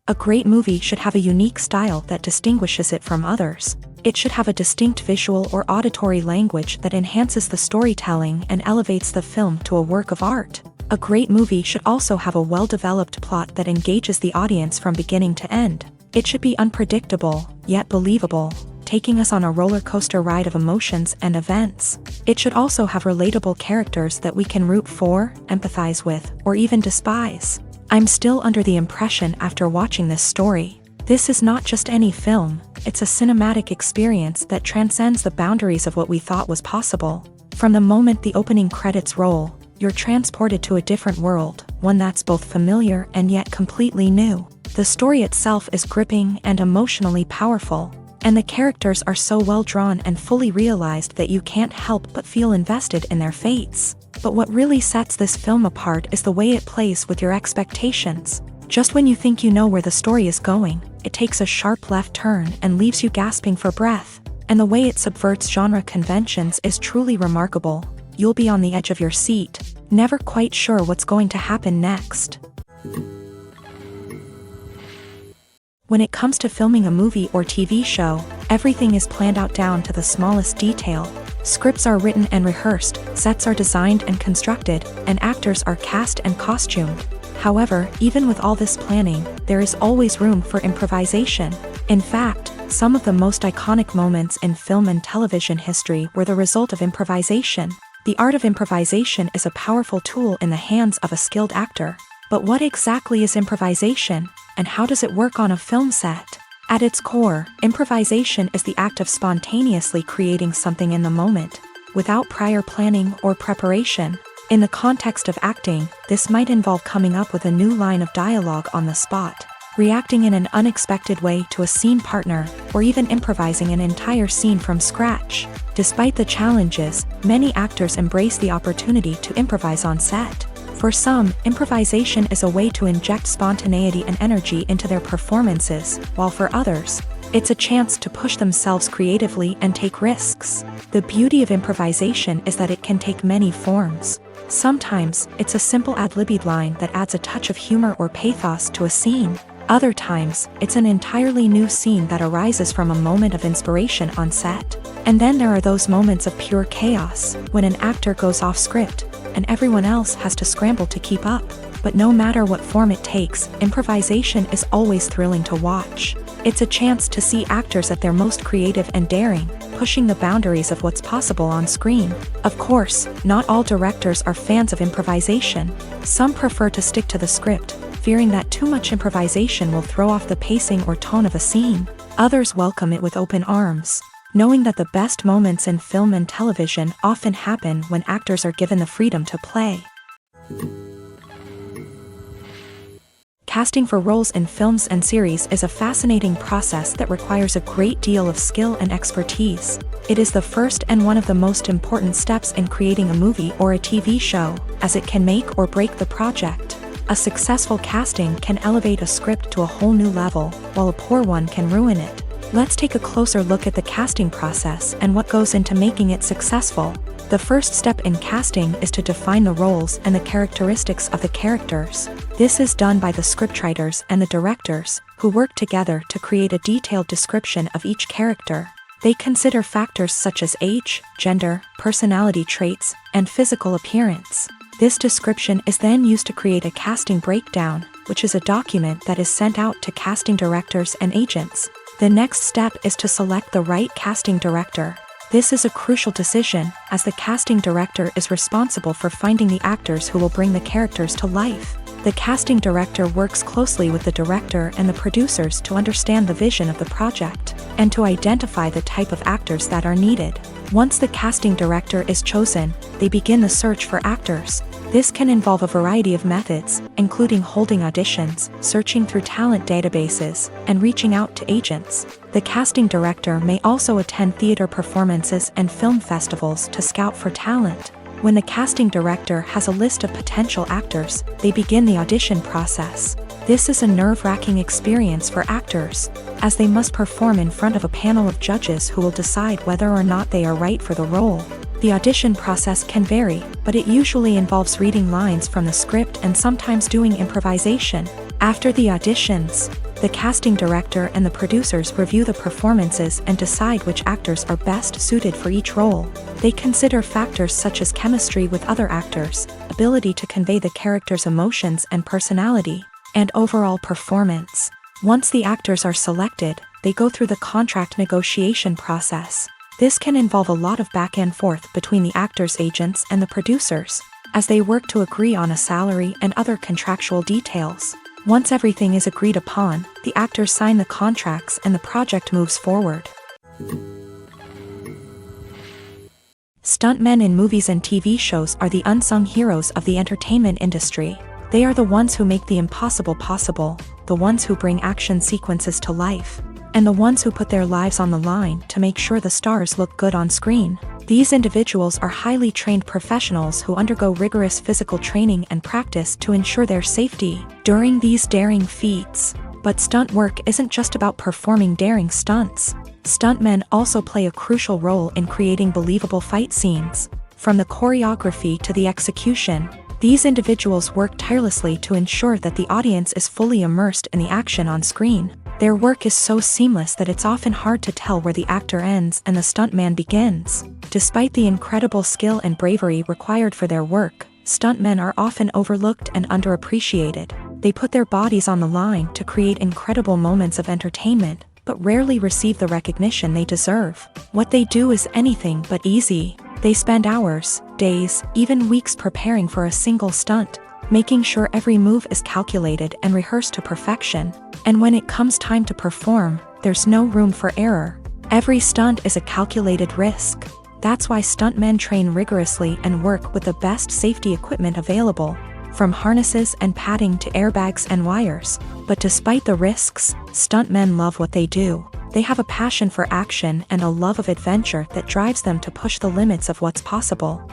A great movie should have a unique style that distinguishes it from others. It should have a distinct visual or auditory language that enhances the storytelling and elevates the film to a work of art. A great movie should also have a well-developed plot that engages the audience from beginning to end. It should be unpredictable, yet believable, taking us on a roller coaster ride of emotions and events. It should also have relatable characters that we can root for, empathize with, or even despise. I'm still under the impression after watching this story. This is not just any film, it's a cinematic experience that transcends the boundaries of what we thought was possible. From the moment the opening credits roll, you're transported to a different world, one that's both familiar and yet completely new. The story itself is gripping and emotionally powerful, and the characters are so well drawn and fully realized that you can't help but feel invested in their fates. But what really sets this film apart is the way it plays with your expectations. Just when you think you know where the story is going, it takes a sharp left turn and leaves you gasping for breath. And the way it subverts genre conventions is truly remarkable. You'll be on the edge of your seat, never quite sure what's going to happen next. When it comes to filming a movie or TV show, everything is planned out down to the smallest detail. Scripts are written and rehearsed, sets are designed and constructed, and actors are cast and costumed. However, even with all this planning, there is always room for improvisation. In fact, some of the most iconic moments in film and television history were the result of improvisation. The art of improvisation is a powerful tool in the hands of a skilled actor. But what exactly is improvisation, and how does it work on a film set? At its core, improvisation is the act of spontaneously creating something in the moment, without prior planning or preparation. In the context of acting, this might involve coming up with a new line of dialogue on the spot, reacting in an unexpected way to a scene partner, or even improvising an entire scene from scratch. Despite the challenges, many actors embrace the opportunity to improvise on set. For some, improvisation is a way to inject spontaneity and energy into their performances, while for others, it's a chance to push themselves creatively and take risks. The beauty of improvisation is that it can take many forms. Sometimes, it's a simple ad-libbed line that adds a touch of humor or pathos to a scene. Other times, it's an entirely new scene that arises from a moment of inspiration on set. And then there are those moments of pure chaos, when an actor goes off script, and everyone else has to scramble to keep up. But no matter what form it takes, improvisation is always thrilling to watch. It's a chance to see actors at their most creative and daring, pushing the boundaries of what's possible on screen. Of course, not all directors are fans of improvisation. Some prefer to stick to the script, fearing that too much improvisation will throw off the pacing or tone of a scene. Others welcome it with open arms, knowing that the best moments in film and television often happen when actors are given the freedom to play. Casting for roles in films and series is a fascinating process that requires a great deal of skill and expertise. It is the first and one of the most important steps in creating a movie or a TV show, as it can make or break the project. A successful casting can elevate a script to a whole new level, while a poor one can ruin it. Let's take a closer look at the casting process and what goes into making it successful. The first step in casting is to define the roles and the characteristics of the characters. This is done by the scriptwriters and the directors, who work together to create a detailed description of each character. They consider factors such as age, gender, personality traits, and physical appearance. This description is then used to create a casting breakdown, which is a document that is sent out to casting directors and agents. The next step is to select the right casting director. This is a crucial decision, as the casting director is responsible for finding the actors who will bring the characters to life. The casting director works closely with the director and the producers to understand the vision of the project, and to identify the type of actors that are needed. Once the casting director is chosen, they begin the search for actors. This can involve a variety of methods, including holding auditions, searching through talent databases, and reaching out to agents. The casting director may also attend theater performances and film festivals to scout for talent. When the casting director has a list of potential actors, they begin the audition process. This is a nerve-wracking experience for actors, as they must perform in front of a panel of judges who will decide whether or not they are right for the role. The audition process can vary, but it usually involves reading lines from the script and sometimes doing improvisation. After the auditions, the casting director and the producers review the performances and decide which actors are best suited for each role. They consider factors such as chemistry with other actors, ability to convey the character's emotions and personality, and overall performance. Once the actors are selected, they go through the contract negotiation process. This can involve a lot of back and forth between the actors' agents and the producers, as they work to agree on a salary and other contractual details. Once everything is agreed upon, the actors sign the contracts and the project moves forward. Stuntmen in movies and TV shows are the unsung heroes of the entertainment industry. They are the ones who make the impossible possible, the ones who bring action sequences to life, and the ones who put their lives on the line to make sure the stars look good on screen. These individuals are highly trained professionals who undergo rigorous physical training and practice to ensure their safety during these daring feats. But stunt work isn't just about performing daring stunts. Stuntmen also play a crucial role in creating believable fight scenes. From the choreography to the execution, these individuals work tirelessly to ensure that the audience is fully immersed in the action on screen. Their work is so seamless that it's often hard to tell where the actor ends and the stuntman begins. Despite the incredible skill and bravery required for their work, stuntmen are often overlooked and underappreciated. They put their bodies on the line to create incredible moments of entertainment, but rarely receive the recognition they deserve. What they do is anything but easy. They spend hours, days, even weeks preparing for a single stunt, making sure every move is calculated and rehearsed to perfection. And when it comes time to perform, there's no room for error. Every stunt is a calculated risk. That's why stuntmen train rigorously and work with the best safety equipment available, from harnesses and padding to airbags and wires. But despite the risks, stuntmen love what they do. They have a passion for action and a love of adventure that drives them to push the limits of what's possible.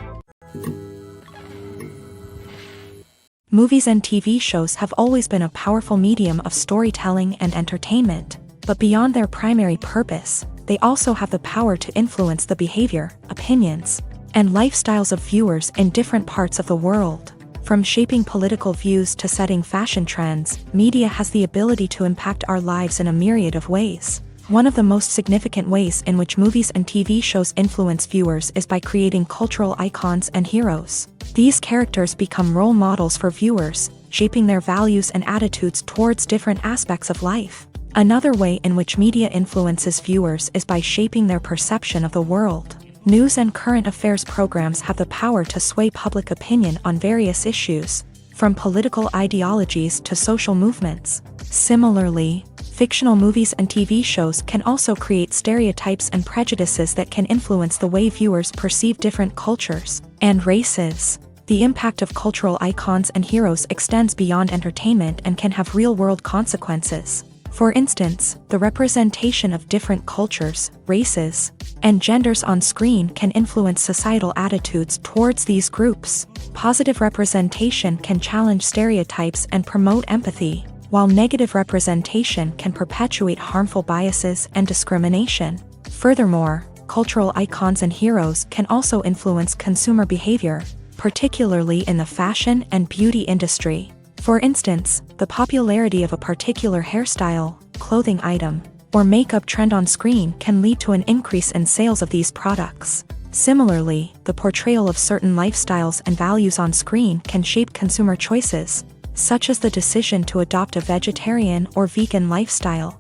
Movies and TV shows have always been a powerful medium of storytelling and entertainment, but beyond their primary purpose, they also have the power to influence the behavior, opinions, and lifestyles of viewers in different parts of the world. From shaping political views to setting fashion trends, media has the ability to impact our lives in a myriad of ways. One of the most significant ways in which movies and TV shows influence viewers is by creating cultural icons and heroes. These characters become role models for viewers, shaping their values and attitudes towards different aspects of life. Another way in which media influences viewers is by shaping their perception of the world. News and current affairs programs have the power to sway public opinion on various issues, from political ideologies to social movements. Similarly, fictional movies and TV shows can also create stereotypes and prejudices that can influence the way viewers perceive different cultures and races. The impact of cultural icons and heroes extends beyond entertainment and can have real-world consequences. For instance, the representation of different cultures, races, and genders on screen can influence societal attitudes towards these groups. Positive representation can challenge stereotypes and promote empathy, while negative representation can perpetuate harmful biases and discrimination. Furthermore, cultural icons and heroes can also influence consumer behavior, particularly in the fashion and beauty industry. For instance, the popularity of a particular hairstyle, clothing item, or makeup trend on screen can lead to an increase in sales of these products. Similarly, the portrayal of certain lifestyles and values on screen can shape consumer choices, such as the decision to adopt a vegetarian or vegan lifestyle.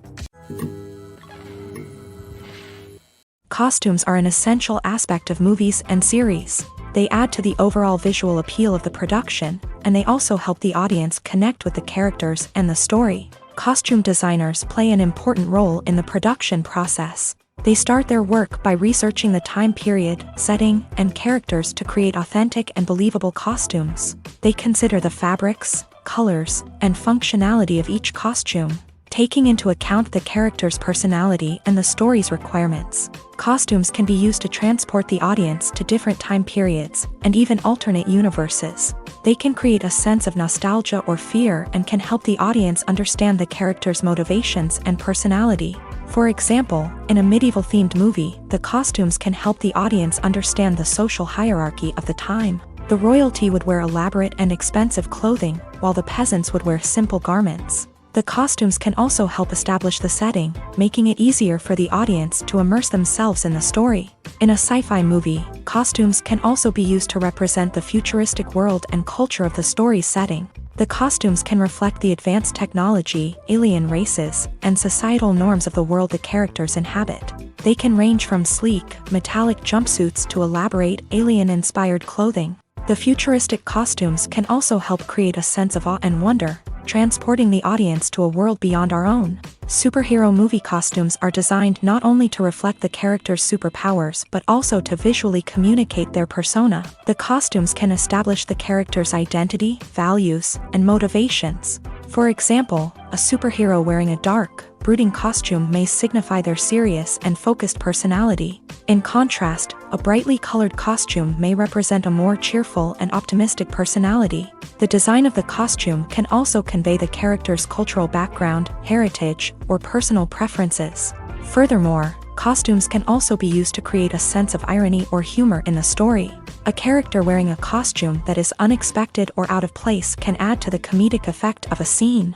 Costumes are an essential aspect of movies and series. They add to the overall visual appeal of the production, and they also help the audience connect with the characters and the story. Costume designers play an important role in the production process. They start their work by researching the time period, setting, and characters to create authentic and believable costumes. They consider the fabrics, colors, and functionality of each costume, taking into account the character's personality and the story's requirements. Costumes can be used to transport the audience to different time periods and even alternate universes. They can create a sense of nostalgia or fear and can help the audience understand the character's motivations and personality. For example, in a medieval-themed movie, the costumes can help the audience understand the social hierarchy of the time. The royalty would wear elaborate and expensive clothing, while the peasants would wear simple garments. The costumes can also help establish the setting, making it easier for the audience to immerse themselves in the story. In a sci-fi movie, costumes can also be used to represent the futuristic world and culture of the story's setting. The costumes can reflect the advanced technology, alien races, and societal norms of the world the characters inhabit. They can range from sleek, metallic jumpsuits to elaborate, alien-inspired clothing. The futuristic costumes can also help create a sense of awe and wonder, transporting the audience to a world beyond our own. Superhero movie costumes are designed not only to reflect the character's superpowers but also to visually communicate their persona. The costumes can establish the character's identity, values, and motivations. For example, a superhero wearing a dark, brooding costume may signify their serious and focused personality. In contrast, a brightly colored costume may represent a more cheerful and optimistic personality. The design of the costume can also convey the character's cultural background, heritage, or personal preferences. Furthermore, costumes can also be used to create a sense of irony or humor in the story. A character wearing a costume that is unexpected or out of place can add to the comedic effect of a scene.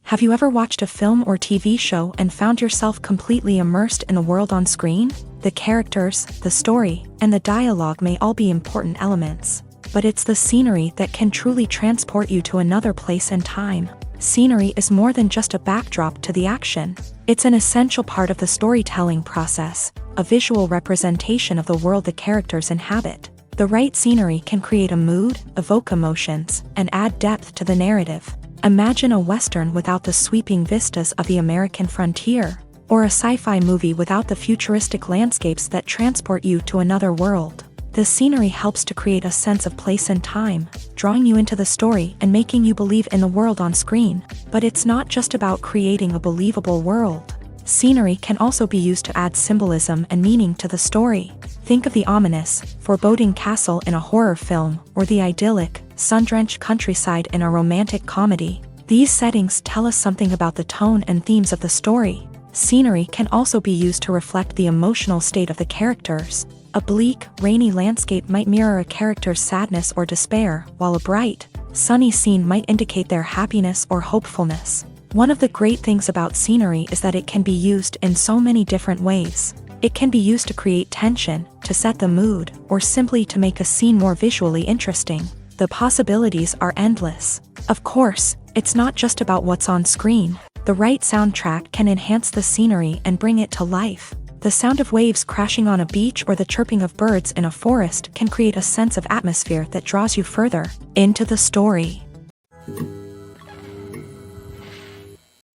Have you ever watched a film or TV show and found yourself completely immersed in the world on screen? The characters, the story, and the dialogue may all be important elements, but it's the scenery that can truly transport you to another place and time. Scenery is more than just a backdrop to the action. It's an essential part of the storytelling process, a visual representation of the world the characters inhabit. The right scenery can create a mood, evoke emotions, and add depth to the narrative. Imagine a Western without the sweeping vistas of the American frontier, or a sci-fi movie without the futuristic landscapes that transport you to another world. The scenery helps to create a sense of place and time, drawing you into the story and making you believe in the world on screen. But it's not just about creating a believable world. Scenery can also be used to add symbolism and meaning to the story. Think of the ominous, foreboding castle in a horror film, or the idyllic, sun-drenched countryside in a romantic comedy. These settings tell us something about the tone and themes of the story. Scenery can also be used to reflect the emotional state of the characters. A bleak, rainy landscape might mirror a character's sadness or despair, while a bright, sunny scene might indicate their happiness or hopefulness. One of the great things about scenery is that it can be used in so many different ways. It can be used to create tension, to set the mood, or simply to make a scene more visually interesting. The possibilities are endless. Of course, it's not just about what's on screen. The right soundtrack can enhance the scenery and bring it to life. The sound of waves crashing on a beach or the chirping of birds in a forest can create a sense of atmosphere that draws you further into the story.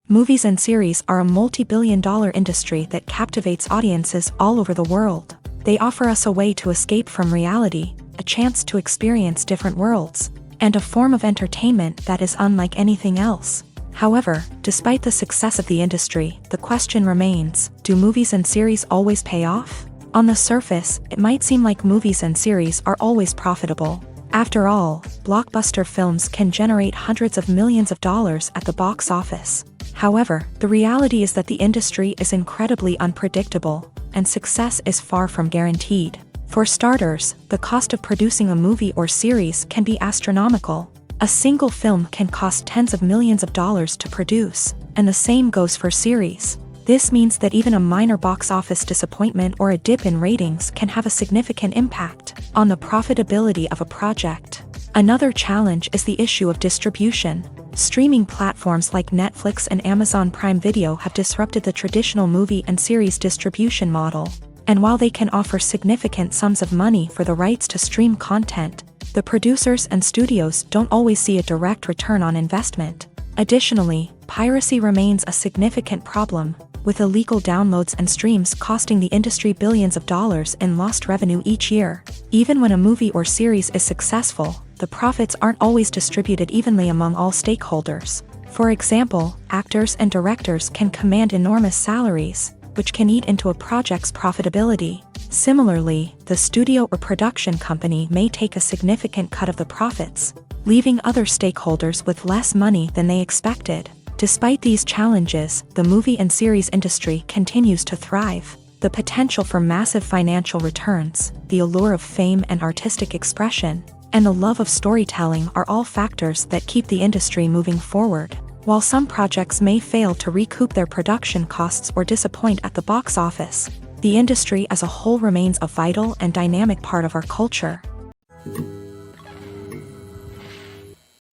Movies and series are a multi-billion-dollar industry that captivates audiences all over the world. They offer us a way to escape from reality, a chance to experience different worlds, and a form of entertainment that is unlike anything else. However, despite the success of the industry, the question remains, do movies and series always pay off? On the surface, it might seem like movies and series are always profitable. After all, blockbuster films can generate hundreds of millions of dollars at the box office. However, the reality is that the industry is incredibly unpredictable, and success is far from guaranteed. For starters, the cost of producing a movie or series can be astronomical. A single film can cost tens of millions of dollars to produce, and the same goes for series. This means that even a minor box office disappointment or a dip in ratings can have a significant impact on the profitability of a project. Another challenge is the issue of distribution. Streaming platforms like Netflix and Amazon Prime Video have disrupted the traditional movie and series distribution model. And while they can offer significant sums of money for the rights to stream content, the producers and studios don't always see a direct return on investment. Additionally, piracy remains a significant problem, with illegal downloads and streams costing the industry billions of dollars in lost revenue each year. Even when a movie or series is successful, the profits aren't always distributed evenly among all stakeholders. For example, actors and directors can command enormous salaries, which can eat into a project's profitability. Similarly, the studio or production company may take a significant cut of the profits, leaving other stakeholders with less money than they expected. Despite these challenges, the movie and series industry continues to thrive. The potential for massive financial returns, the allure of fame and artistic expression, and the love of storytelling are all factors that keep the industry moving forward. While some projects may fail to recoup their production costs or disappoint at the box office, the industry as a whole remains a vital and dynamic part of our culture.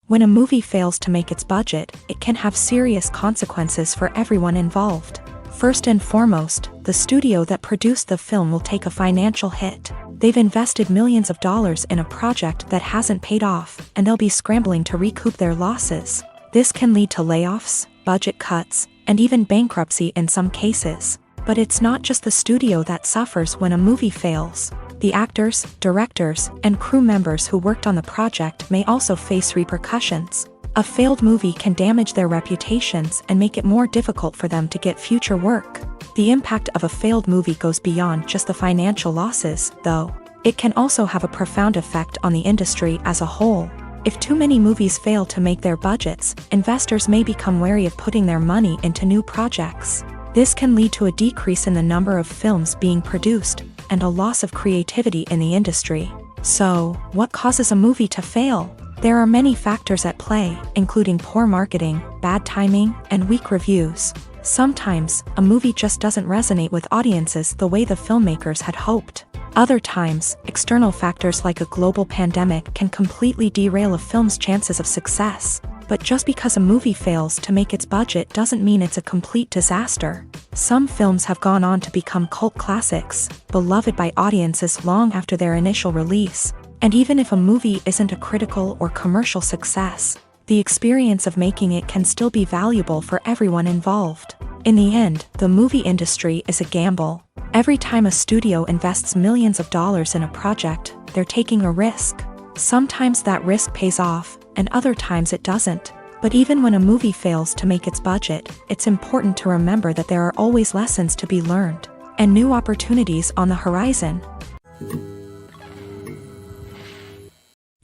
When a movie fails to make its budget, it can have serious consequences for everyone involved. First and foremost, the studio that produced the film will take a financial hit. They've invested millions of dollars in a project that hasn't paid off, and they'll be scrambling to recoup their losses. This can lead to layoffs, budget cuts, and even bankruptcy in some cases. But it's not just the studio that suffers when a movie fails. The actors, directors, and crew members who worked on the project may also face repercussions. A failed movie can damage their reputations and make it more difficult for them to get future work. The impact of a failed movie goes beyond just the financial losses, though. It can also have a profound effect on the industry as a whole. If too many movies fail to make their budgets, investors may become wary of putting their money into new projects. This can lead to a decrease in the number of films being produced, and a loss of creativity in the industry. So, what causes a movie to fail? There are many factors at play, including poor marketing, bad timing, and weak reviews. Sometimes, a movie just doesn't resonate with audiences the way the filmmakers had hoped. Other times, external factors like a global pandemic can completely derail a film's chances of success. But just because a movie fails to make its budget doesn't mean it's a complete disaster. Some films have gone on to become cult classics, beloved by audiences long after their initial release. And even if a movie isn't a critical or commercial success, the experience of making it can still be valuable for everyone involved. In the end, the movie industry is a gamble. Every time a studio invests millions of dollars in a project, they're taking a risk. Sometimes that risk pays off, and other times it doesn't. But even when a movie fails to make its budget, it's important to remember that there are always lessons to be learned, and new opportunities on the horizon.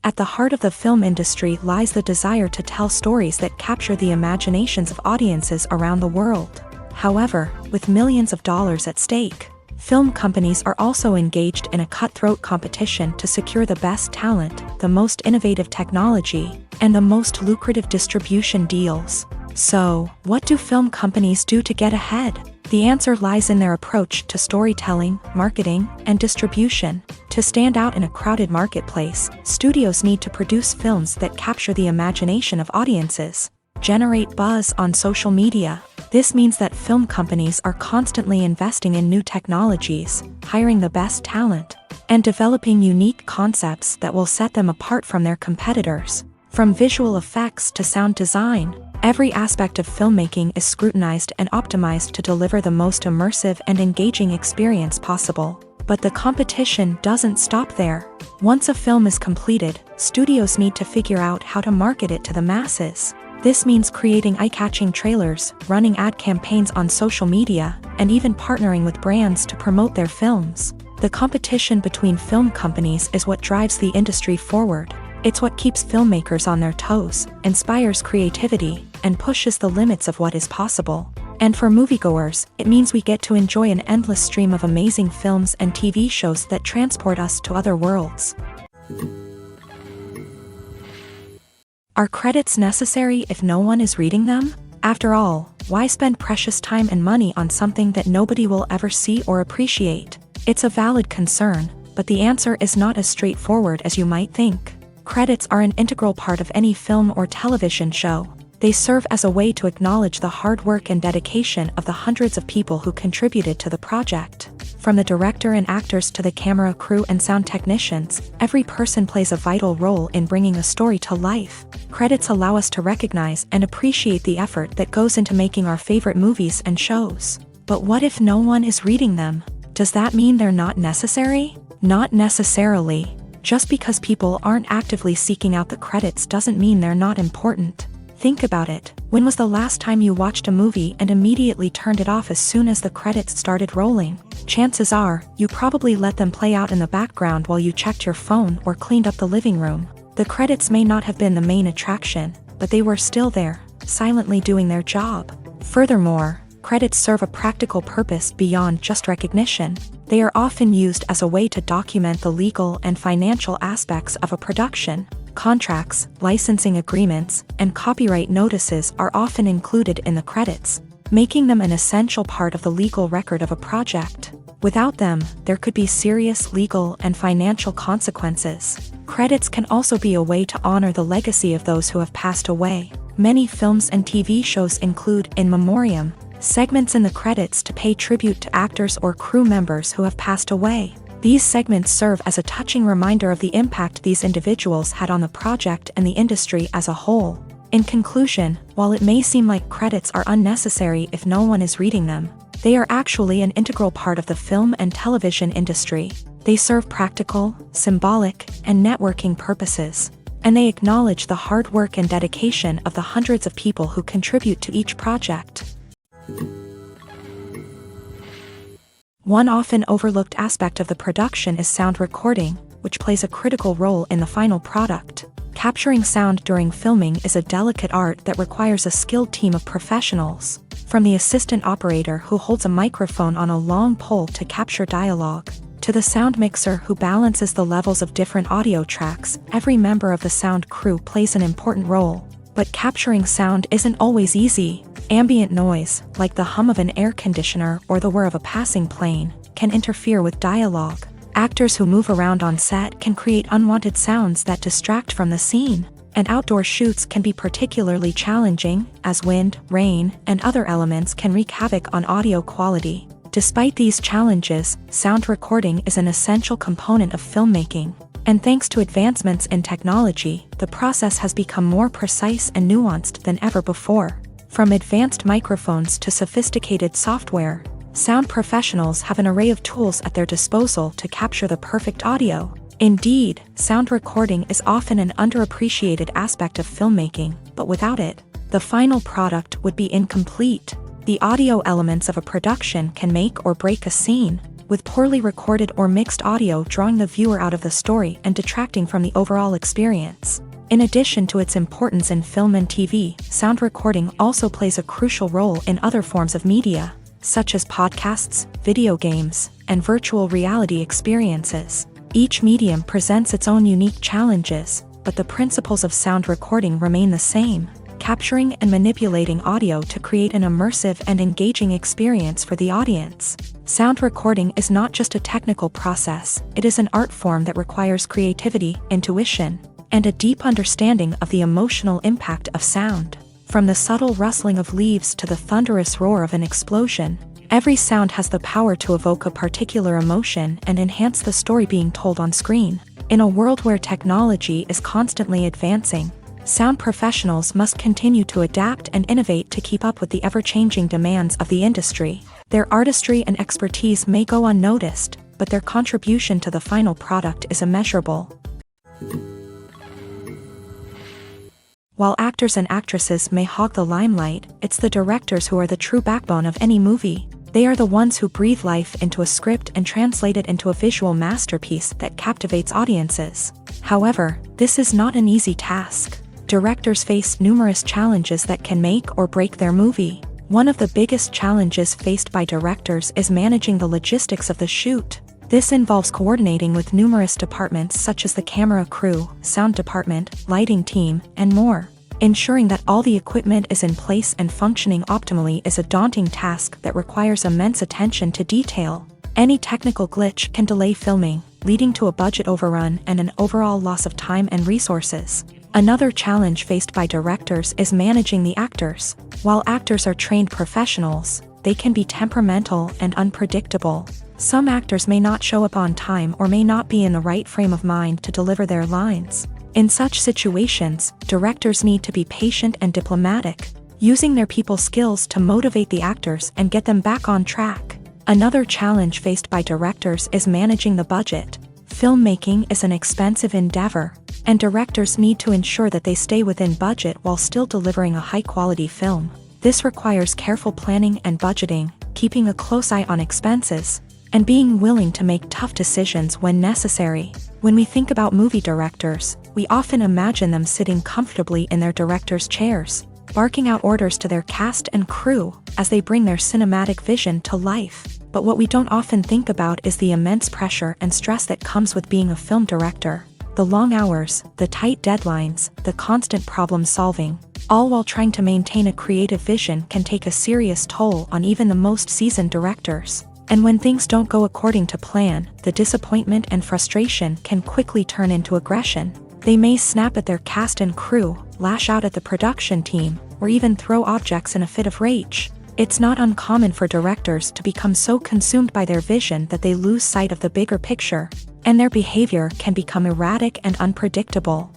At the heart of the film industry lies the desire to tell stories that capture the imaginations of audiences around the world. However, with millions of dollars at stake, film companies are also engaged in a cutthroat competition to secure the best talent, the most innovative technology, and the most lucrative distribution deals. So, what do film companies do to get ahead? The answer lies in their approach to storytelling, marketing, and distribution. To stand out in a crowded marketplace, studios need to produce films that capture the imagination of audiences, generate buzz on social media. This means that film companies are constantly investing in new technologies, hiring the best talent, and developing unique concepts that will set them apart from their competitors. From visual effects to sound design, every aspect of filmmaking is scrutinized and optimized to deliver the most immersive and engaging experience possible. But the competition doesn't stop there. Once a film is completed, studios need to figure out how to market it to the masses. This means creating eye-catching trailers, running ad campaigns on social media, and even partnering with brands to promote their films. The competition between film companies is what drives the industry forward. It's what keeps filmmakers on their toes, inspires creativity, and pushes the limits of what is possible. And for moviegoers, it means we get to enjoy an endless stream of amazing films and TV shows that transport us to other worlds. Are credits necessary if no one is reading them? After all, why spend precious time and money on something that nobody will ever see or appreciate? It's a valid concern, but the answer is not as straightforward as you might think. Credits are an integral part of any film or television show. They serve as a way to acknowledge the hard work and dedication of the hundreds of people who contributed to the project. From the director and actors to the camera crew and sound technicians, every person plays a vital role in bringing a story to life. Credits allow us to recognize and appreciate the effort that goes into making our favorite movies and shows. But what if no one is reading them? Does that mean they're not necessary? Not necessarily. Just because people aren't actively seeking out the credits doesn't mean they're not important. Think about it. When was the last time you watched a movie and immediately turned it off as soon as the credits started rolling? Chances are, you probably let them play out in the background while you checked your phone or cleaned up the living room. The credits may not have been the main attraction, but they were still there, silently doing their job. Furthermore, credits serve a practical purpose beyond just recognition. They are often used as a way to document the legal and financial aspects of a production. Contracts, licensing agreements, and copyright notices are often included in the credits, making them an essential part of the legal record of a project. Without them, there could be serious legal and financial consequences. Credits can also be a way to honor the legacy of those who have passed away. Many films and TV shows include in memoriam segments in the credits to pay tribute to actors or crew members who have passed away. These segments serve as a touching reminder of the impact these individuals had on the project and the industry as a whole. In conclusion, while it may seem like credits are unnecessary if no one is reading them, they are actually an integral part of the film and television industry. They serve practical, symbolic, and networking purposes, and they acknowledge the hard work and dedication of the hundreds of people who contribute to each project. One often overlooked aspect of the production is sound recording, which plays a critical role in the final product. Capturing sound during filming is a delicate art that requires a skilled team of professionals. From the assistant operator who holds a microphone on a long pole to capture dialogue, to the sound mixer who balances the levels of different audio tracks, every member of the sound crew plays an important role. But capturing sound isn't always easy. Ambient noise, like the hum of an air conditioner or the whir of a passing plane, can interfere with dialogue. Actors who move around on set can create unwanted sounds that distract from the scene. And outdoor shoots can be particularly challenging, as wind, rain, and other elements can wreak havoc on audio quality. Despite these challenges, sound recording is an essential component of filmmaking. And thanks to advancements in technology, the process has become more precise and nuanced than ever before. From advanced microphones to sophisticated software, sound professionals have an array of tools at their disposal to capture the perfect audio. Indeed, sound recording is often an underappreciated aspect of filmmaking, but without it, the final product would be incomplete. The audio elements of a production can make or break a scene, with poorly recorded or mixed audio drawing the viewer out of the story and detracting from the overall experience. In addition to its importance in film and TV, sound recording also plays a crucial role in other forms of media, such as podcasts, video games, and virtual reality experiences. Each medium presents its own unique challenges, but the principles of sound recording remain the same: capturing and manipulating audio to create an immersive and engaging experience for the audience. Sound recording is not just a technical process, it is an art form that requires creativity, intuition, and a deep understanding of the emotional impact of sound. From the subtle rustling of leaves to the thunderous roar of an explosion, every sound has the power to evoke a particular emotion and enhance the story being told on screen. In a world where technology is constantly advancing, sound professionals must continue to adapt and innovate to keep up with the ever-changing demands of the industry. Their artistry and expertise may go unnoticed, but their contribution to the final product is immeasurable. While actors and actresses may hog the limelight, it's the directors who are the true backbone of any movie. They are the ones who breathe life into a script and translate it into a visual masterpiece that captivates audiences. However, this is not an easy task. Directors face numerous challenges that can make or break their movie. One of the biggest challenges faced by directors is managing the logistics of the shoot. This involves coordinating with numerous departments such as the camera crew, sound department, lighting team, and more. Ensuring that all the equipment is in place and functioning optimally is a daunting task that requires immense attention to detail. Any technical glitch can delay filming, leading to a budget overrun and an overall loss of time and resources. Another challenge faced by directors is managing the actors. While actors are trained professionals, they can be temperamental and unpredictable. Some actors may not show up on time or may not be in the right frame of mind to deliver their lines. In such situations, directors need to be patient and diplomatic, using their people skills to motivate the actors and get them back on track. Another challenge faced by directors is managing the budget. Filmmaking is an expensive endeavor, and directors need to ensure that they stay within budget while still delivering a high-quality film. This requires careful planning and budgeting, keeping a close eye on expenses, and being willing to make tough decisions when necessary. When we think about movie directors, we often imagine them sitting comfortably in their director's chairs, barking out orders to their cast and crew as they bring their cinematic vision to life. But what we don't often think about is the immense pressure and stress that comes with being a film director. The long hours, the tight deadlines, the constant problem solving, all while trying to maintain a creative vision can take a serious toll on even the most seasoned directors. And when things don't go according to plan, the disappointment and frustration can quickly turn into aggression. They may snap at their cast and crew, lash out at the production team, or even throw objects in a fit of rage. It's not uncommon for directors to become so consumed by their vision that they lose sight of the bigger picture, and their behavior can become erratic and unpredictable.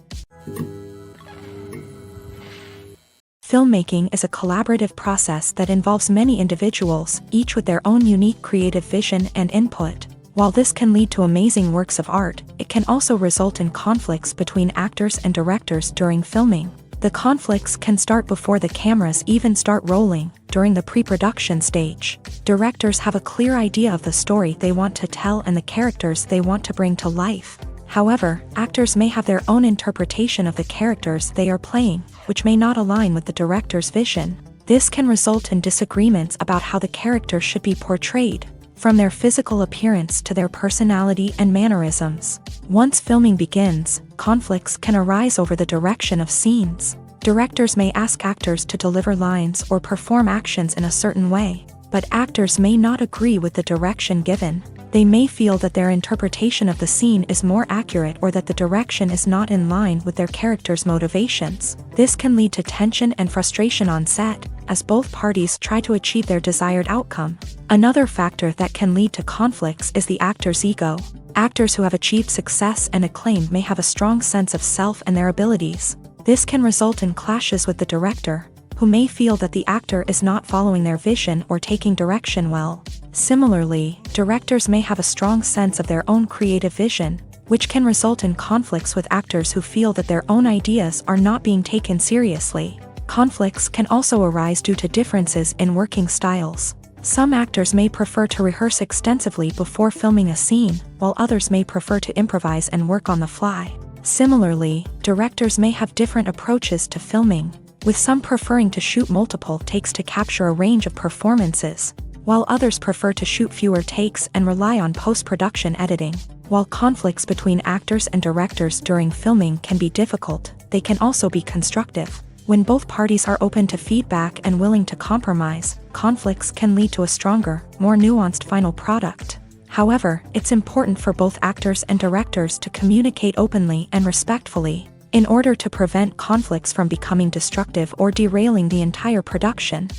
Filmmaking is a collaborative process that involves many individuals, each with their own unique creative vision and input. While this can lead to amazing works of art, it can also result in conflicts between actors and directors during filming. The conflicts can start before the cameras even start rolling, during the pre-production stage. Directors have a clear idea of the story they want to tell and the characters they want to bring to life. However, actors may have their own interpretation of the characters they are playing, which may not align with the director's vision. This can result in disagreements about how the character should be portrayed, from their physical appearance to their personality and mannerisms. Once filming begins, conflicts can arise over the direction of scenes. Directors may ask actors to deliver lines or perform actions in a certain way, but actors may not agree with the direction given. They may feel that their interpretation of the scene is more accurate or that the direction is not in line with their character's motivations. This can lead to tension and frustration on set, as both parties try to achieve their desired outcome. Another factor that can lead to conflicts is the actor's ego. Actors who have achieved success and acclaim may have a strong sense of self and their abilities. This can result in clashes with the director, who may feel that the actor is not following their vision or taking direction well. Similarly, directors may have a strong sense of their own creative vision, which can result in conflicts with actors who feel that their own ideas are not being taken seriously. Conflicts can also arise due to differences in working styles. Some actors may prefer to rehearse extensively before filming a scene, while others may prefer to improvise and work on the fly. Similarly, directors may have different approaches to filming, with some preferring to shoot multiple takes to capture a range of performances, while others prefer to shoot fewer takes and rely on post-production editing. While conflicts between actors and directors during filming can be difficult, they can also be constructive. When both parties are open to feedback and willing to compromise, conflicts can lead to a stronger, more nuanced final product. However, it's important for both actors and directors to communicate openly and respectfully, in order to prevent conflicts from becoming destructive or derailing the entire production.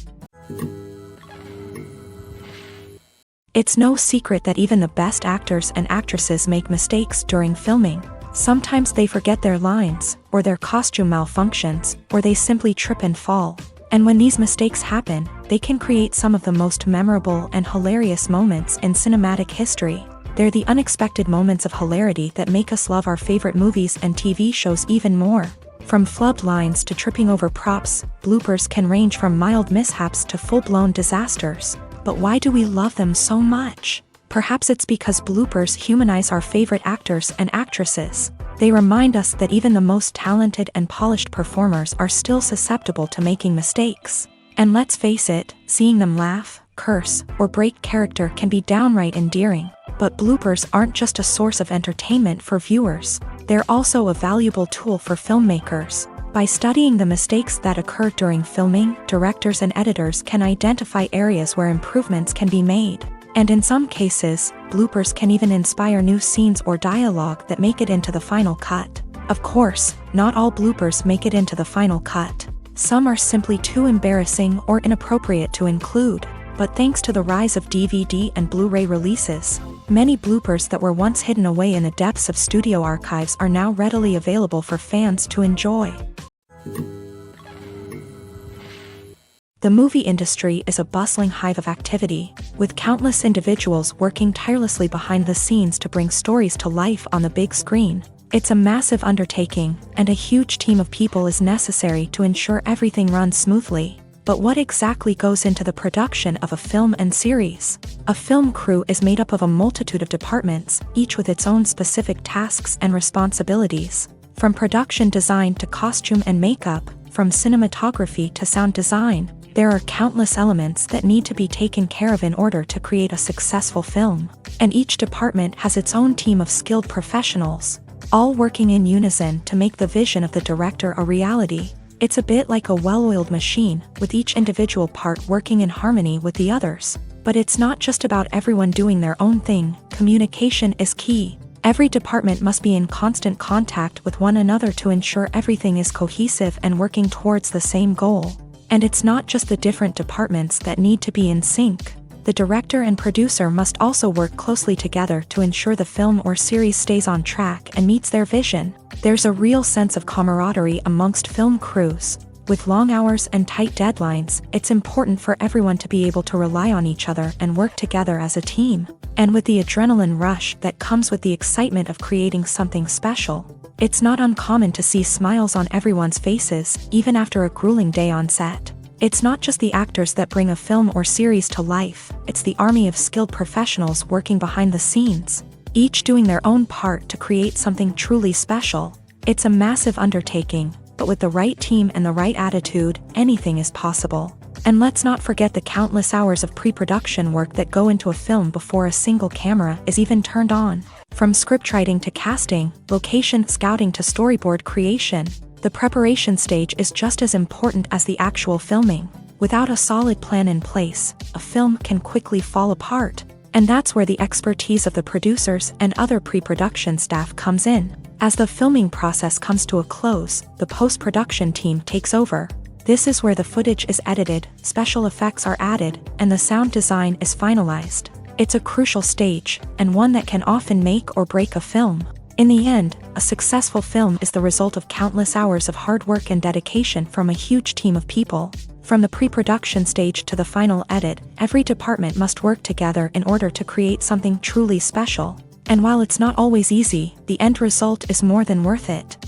It's no secret that even the best actors and actresses make mistakes during filming. Sometimes they forget their lines, or their costume malfunctions, or they simply trip and fall. And when these mistakes happen, they can create some of the most memorable and hilarious moments in cinematic history. They're the unexpected moments of hilarity that make us love our favorite movies and TV shows even more. From flubbed lines to tripping over props, bloopers can range from mild mishaps to full-blown disasters. But why do we love them so much? Perhaps it's because bloopers humanize our favorite actors and actresses. They remind us that even the most talented and polished performers are still susceptible to making mistakes. And let's face it, seeing them laugh, curse, or break character can be downright endearing. But bloopers aren't just a source of entertainment for viewers. They're also a valuable tool for filmmakers. By studying the mistakes that occur during filming, directors and editors can identify areas where improvements can be made. And in some cases, bloopers can even inspire new scenes or dialogue that make it into the final cut. Of course, not all bloopers make it into the final cut. Some are simply too embarrassing or inappropriate to include. But thanks to the rise of DVD and Blu-ray releases, many bloopers that were once hidden away in the depths of studio archives are now readily available for fans to enjoy. The movie industry is a bustling hive of activity, with countless individuals working tirelessly behind the scenes to bring stories to life on the big screen. It's a massive undertaking, and a huge team of people is necessary to ensure everything runs smoothly. But what exactly goes into the production of a film and series? A film crew is made up of a multitude of departments, each with its own specific tasks and responsibilities. From production design to costume and makeup, from cinematography to sound design, there are countless elements that need to be taken care of in order to create a successful film. And each department has its own team of skilled professionals, all working in unison to make the vision of the director a reality. It's a bit like a well-oiled machine, with each individual part working in harmony with the others. But it's not just about everyone doing their own thing. Communication is key. Every department must be in constant contact with one another to ensure everything is cohesive and working towards the same goal. And it's not just the different departments that need to be in sync. The director and producer must also work closely together to ensure the film or series stays on track and meets their vision. There's a real sense of camaraderie amongst film crews. With long hours and tight deadlines, it's important for everyone to be able to rely on each other and work together as a team. And with the adrenaline rush that comes with the excitement of creating something special, it's not uncommon to see smiles on everyone's faces, even after a grueling day on set. It's not just the actors that bring a film or series to life, it's the army of skilled professionals working behind the scenes, each doing their own part to create something truly special. It's a massive undertaking, but with the right team and the right attitude, anything is possible. And let's not forget the countless hours of pre-production work that go into a film before a single camera is even turned on. From scriptwriting to casting, location scouting to storyboard creation, the preparation stage is just as important as the actual filming. Without a solid plan in place, a film can quickly fall apart. And that's where the expertise of the producers and other pre-production staff comes in. As the filming process comes to a close, the post-production team takes over. This is where the footage is edited, special effects are added, and the sound design is finalized. It's a crucial stage, and one that can often make or break a film. In the end, a successful film is the result of countless hours of hard work and dedication from a huge team of people. From the pre-production stage to the final edit, every department must work together in order to create something truly special. And while it's not always easy, the end result is more than worth it.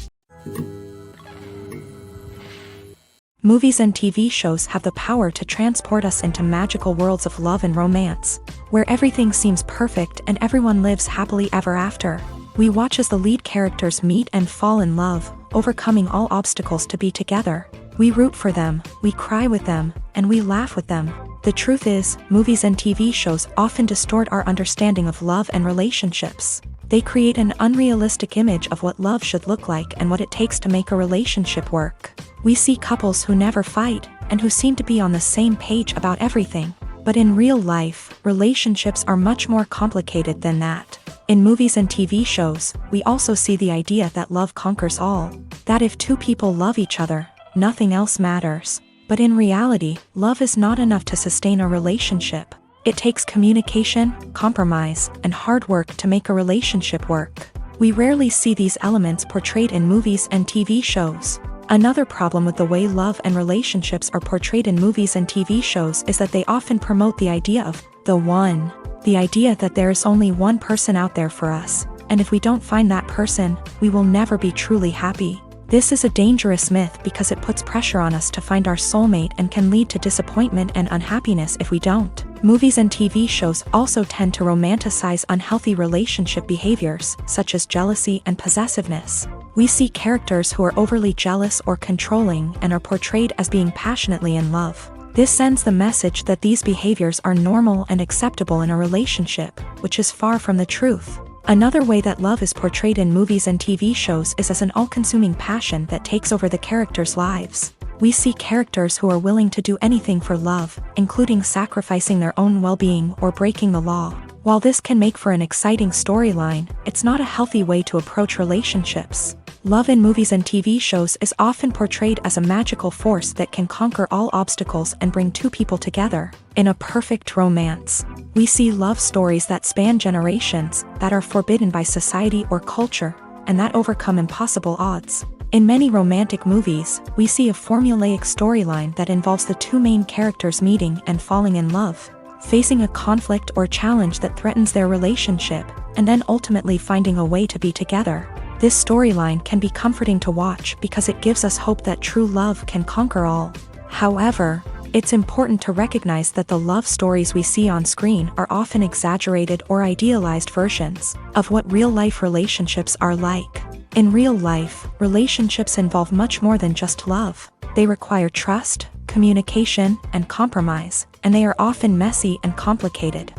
Movies and TV shows have the power to transport us into magical worlds of love and romance, where everything seems perfect and everyone lives happily ever after. We watch as the lead characters meet and fall in love, overcoming all obstacles to be together. We root for them, we cry with them, and we laugh with them. The truth is, movies and TV shows often distort our understanding of love and relationships. They create an unrealistic image of what love should look like and what it takes to make a relationship work. We see couples who never fight, and who seem to be on the same page about everything. But in real life, relationships are much more complicated than that. In movies and TV shows, we also see the idea that love conquers all. That if two people love each other, nothing else matters. But in reality, love is not enough to sustain a relationship. It takes communication, compromise, and hard work to make a relationship work. We rarely see these elements portrayed in movies and TV shows. Another problem with the way love and relationships are portrayed in movies and TV shows is that they often promote the idea of the one. The idea that there is only one person out there for us, and if we don't find that person, we will never be truly happy. This is a dangerous myth because it puts pressure on us to find our soulmate and can lead to disappointment and unhappiness if we don't. Movies and TV shows also tend to romanticize unhealthy relationship behaviors, such as jealousy and possessiveness. We see characters who are overly jealous or controlling and are portrayed as being passionately in love. This sends the message that these behaviors are normal and acceptable in a relationship, which is far from the truth. Another way that love is portrayed in movies and TV shows is as an all-consuming passion that takes over the characters' lives. We see characters who are willing to do anything for love, including sacrificing their own well-being or breaking the law. While this can make for an exciting storyline, it's not a healthy way to approach relationships. Love in movies and TV shows is often portrayed as a magical force that can conquer all obstacles and bring two people together. In a perfect romance, we see love stories that span generations, that are forbidden by society or culture, and that overcome impossible odds. In many romantic movies, we see a formulaic storyline that involves the two main characters meeting and falling in love, facing a conflict or challenge that threatens their relationship, and then ultimately finding a way to be together. This storyline can be comforting to watch because it gives us hope that true love can conquer all. However, it's important to recognize that the love stories we see on screen are often exaggerated or idealized versions of what real-life relationships are like. In real life, relationships involve much more than just love. They require trust, communication, and compromise, and they are often messy and complicated.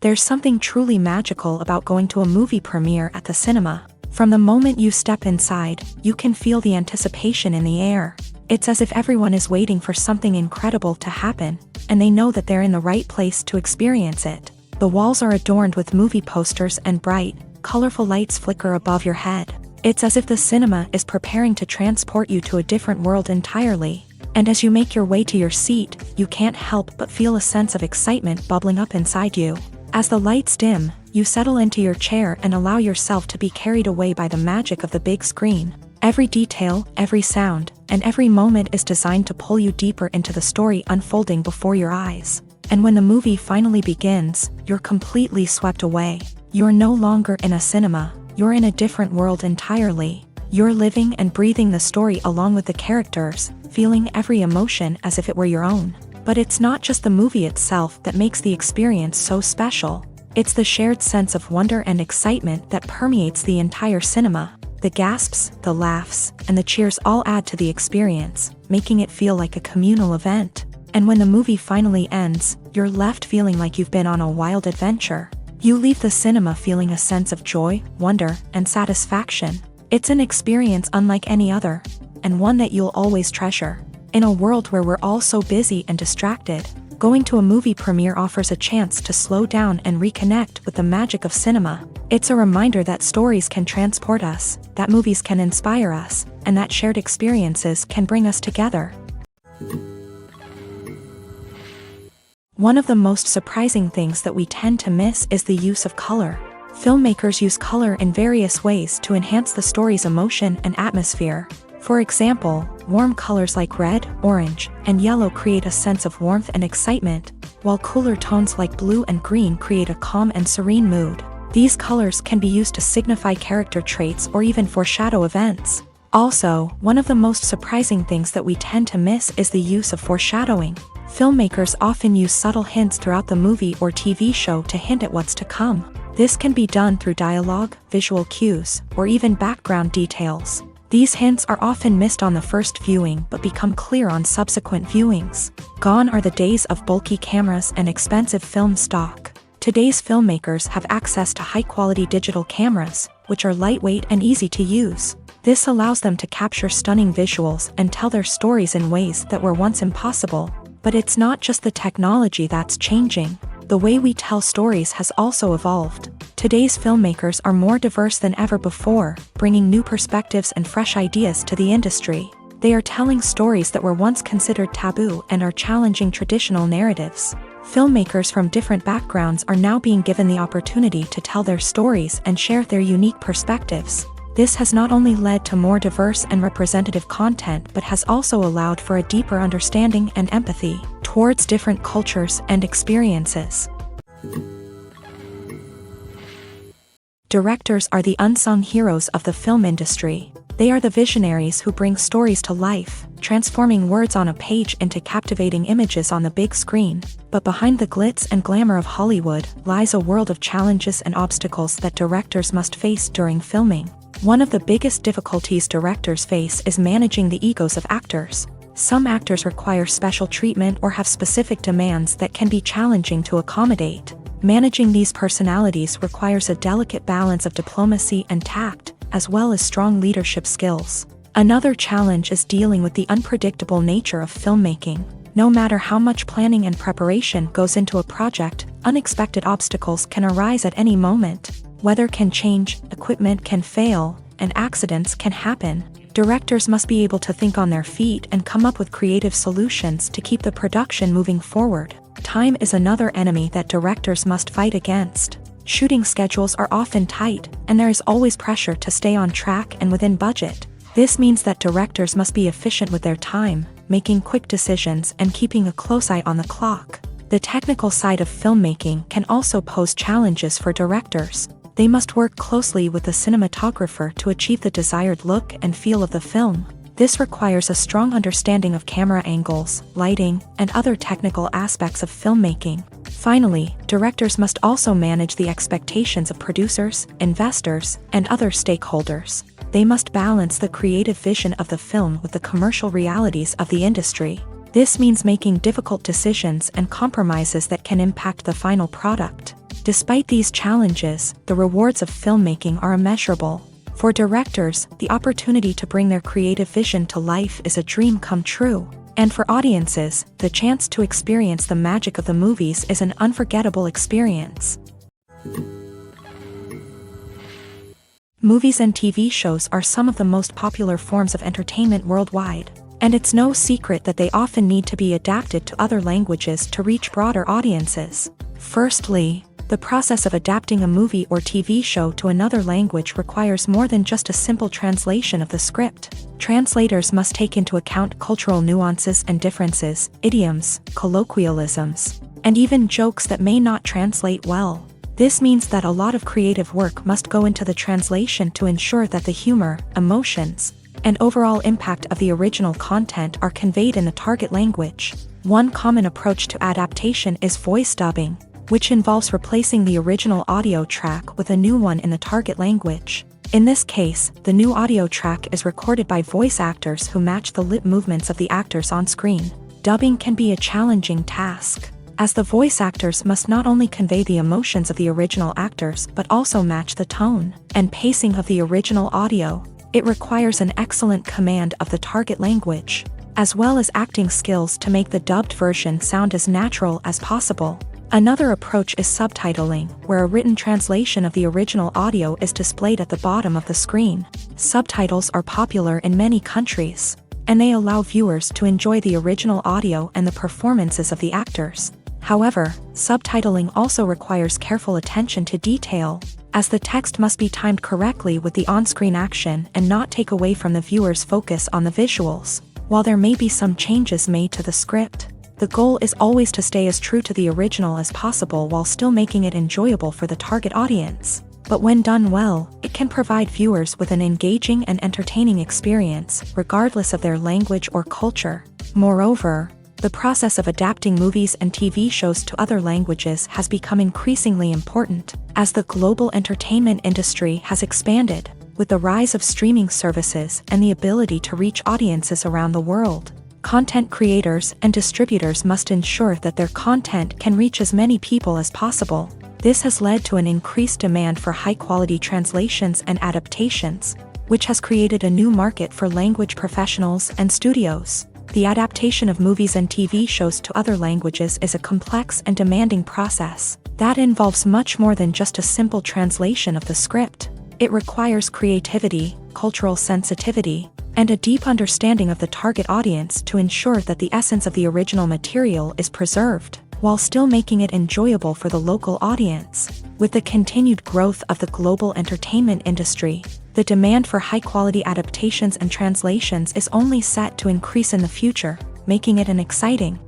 There's something truly magical about going to a movie premiere at the cinema. From the moment you step inside, you can feel the anticipation in the air. It's as if everyone is waiting for something incredible to happen, and they know that they're in the right place to experience it. The walls are adorned with movie posters and bright, colorful lights flicker above your head. It's as if the cinema is preparing to transport you to a different world entirely. And as you make your way to your seat, you can't help but feel a sense of excitement bubbling up inside you. As the lights dim, you settle into your chair and allow yourself to be carried away by the magic of the big screen. Every detail, every sound, and every moment is designed to pull you deeper into the story unfolding before your eyes. And when the movie finally begins, you're completely swept away. You're no longer in a cinema, you're in a different world entirely. You're living and breathing the story along with the characters, feeling every emotion as if it were your own. But it's not just the movie itself that makes the experience so special. It's the shared sense of wonder and excitement that permeates the entire cinema. The gasps, the laughs, and the cheers all add to the experience, making it feel like a communal event. And when the movie finally ends, you're left feeling like you've been on a wild adventure. You leave the cinema feeling a sense of joy, wonder, and satisfaction. It's an experience unlike any other, and one that you'll always treasure. In a world where we're all so busy and distracted, going to a movie premiere offers a chance to slow down and reconnect with the magic of cinema. It's a reminder that stories can transport us, that movies can inspire us, and that shared experiences can bring us together. One of the most surprising things that we tend to miss is the use of color. Filmmakers use color in various ways to enhance the story's emotion and atmosphere. For example, warm colors like red, orange, and yellow create a sense of warmth and excitement, while cooler tones like blue and green create a calm and serene mood. These colors can be used to signify character traits or even foreshadow events. Also, one of the most surprising things that we tend to miss is the use of foreshadowing. Filmmakers often use subtle hints throughout the movie or TV show to hint at what's to come. This can be done through dialogue, visual cues, or even background details. These hints are often missed on the first viewing but become clear on subsequent viewings. Gone are the days of bulky cameras and expensive film stock. Today's filmmakers have access to high-quality digital cameras, which are lightweight and easy to use. This allows them to capture stunning visuals and tell their stories in ways that were once impossible. But it's not just the technology that's changing. The way we tell stories has also evolved. Today's filmmakers are more diverse than ever before, bringing new perspectives and fresh ideas to the industry. They are telling stories that were once considered taboo and are challenging traditional narratives. Filmmakers from different backgrounds are now being given the opportunity to tell their stories and share their unique perspectives. This has not only led to more diverse and representative content but has also allowed for a deeper understanding and empathy towards different cultures and experiences. Directors are the unsung heroes of the film industry. They are the visionaries who bring stories to life, transforming words on a page into captivating images on the big screen. But behind the glitz and glamour of Hollywood lies a world of challenges and obstacles that directors must face during filming. One of the biggest difficulties directors face is managing the egos of actors. Some actors require special treatment or have specific demands that can be challenging to accommodate. Managing these personalities requires a delicate balance of diplomacy and tact, as well as strong leadership skills. Another challenge is dealing with the unpredictable nature of filmmaking. No matter how much planning and preparation goes into a project, unexpected obstacles can arise at any moment. Weather can change, equipment can fail, and accidents can happen. Directors must be able to think on their feet and come up with creative solutions to keep the production moving forward. Time is another enemy that directors must fight against. Shooting schedules are often tight, and there is always pressure to stay on track and within budget. This means that directors must be efficient with their time, making quick decisions and keeping a close eye on the clock. The technical side of filmmaking can also pose challenges for directors. They must work closely with the cinematographer to achieve the desired look and feel of the film. This requires a strong understanding of camera angles, lighting, and other technical aspects of filmmaking. Finally, directors must also manage the expectations of producers, investors, and other stakeholders. They must balance the creative vision of the film with the commercial realities of the industry. This means making difficult decisions and compromises that can impact the final product. Despite these challenges, the rewards of filmmaking are immeasurable. For directors, the opportunity to bring their creative vision to life is a dream come true. And for audiences, the chance to experience the magic of the movies is an unforgettable experience. Movies and TV shows are some of the most popular forms of entertainment worldwide, and it's no secret that they often need to be adapted to other languages to reach broader audiences. Firstly, the process of adapting a movie or TV show to another language requires more than just a simple translation of the script. Translators must take into account cultural nuances and differences, idioms, colloquialisms, and even jokes that may not translate well. This means that a lot of creative work must go into the translation to ensure that the humor, emotions, and overall impact of the original content are conveyed in the target language. One common approach to adaptation is voice dubbing, which involves replacing the original audio track with a new one in the target language. In this case, the new audio track is recorded by voice actors who match the lip movements of the actors on screen. Dubbing can be a challenging task, as the voice actors must not only convey the emotions of the original actors but also match the tone and pacing of the original audio. It requires an excellent command of the target language, as well as acting skills to make the dubbed version sound as natural as possible. Another approach is subtitling, where a written translation of the original audio is displayed at the bottom of the screen. Subtitles are popular in many countries, and they allow viewers to enjoy the original audio and the performances of the actors. However, subtitling also requires careful attention to detail, as the text must be timed correctly with the on-screen action and not take away from the viewer's focus on the visuals. While there may be some changes made to the script, the goal is always to stay as true to the original as possible while still making it enjoyable for the target audience. But when done well, it can provide viewers with an engaging and entertaining experience, regardless of their language or culture. Moreover, the process of adapting movies and TV shows to other languages has become increasingly important, as the global entertainment industry has expanded, with the rise of streaming services and the ability to reach audiences around the world. Content creators and distributors must ensure that their content can reach as many people as possible. This has led to an increased demand for high-quality translations and adaptations, which has created a new market for language professionals and studios. The adaptation of movies and TV shows to other languages is a complex and demanding process that involves much more than just a simple translation of the script. It requires creativity, cultural sensitivity, and a deep understanding of the target audience to ensure that the essence of the original material is preserved, while still making it enjoyable for the local audience. With the continued growth of the global entertainment industry, the demand for high-quality adaptations and translations is only set to increase in the future, making it an exciting.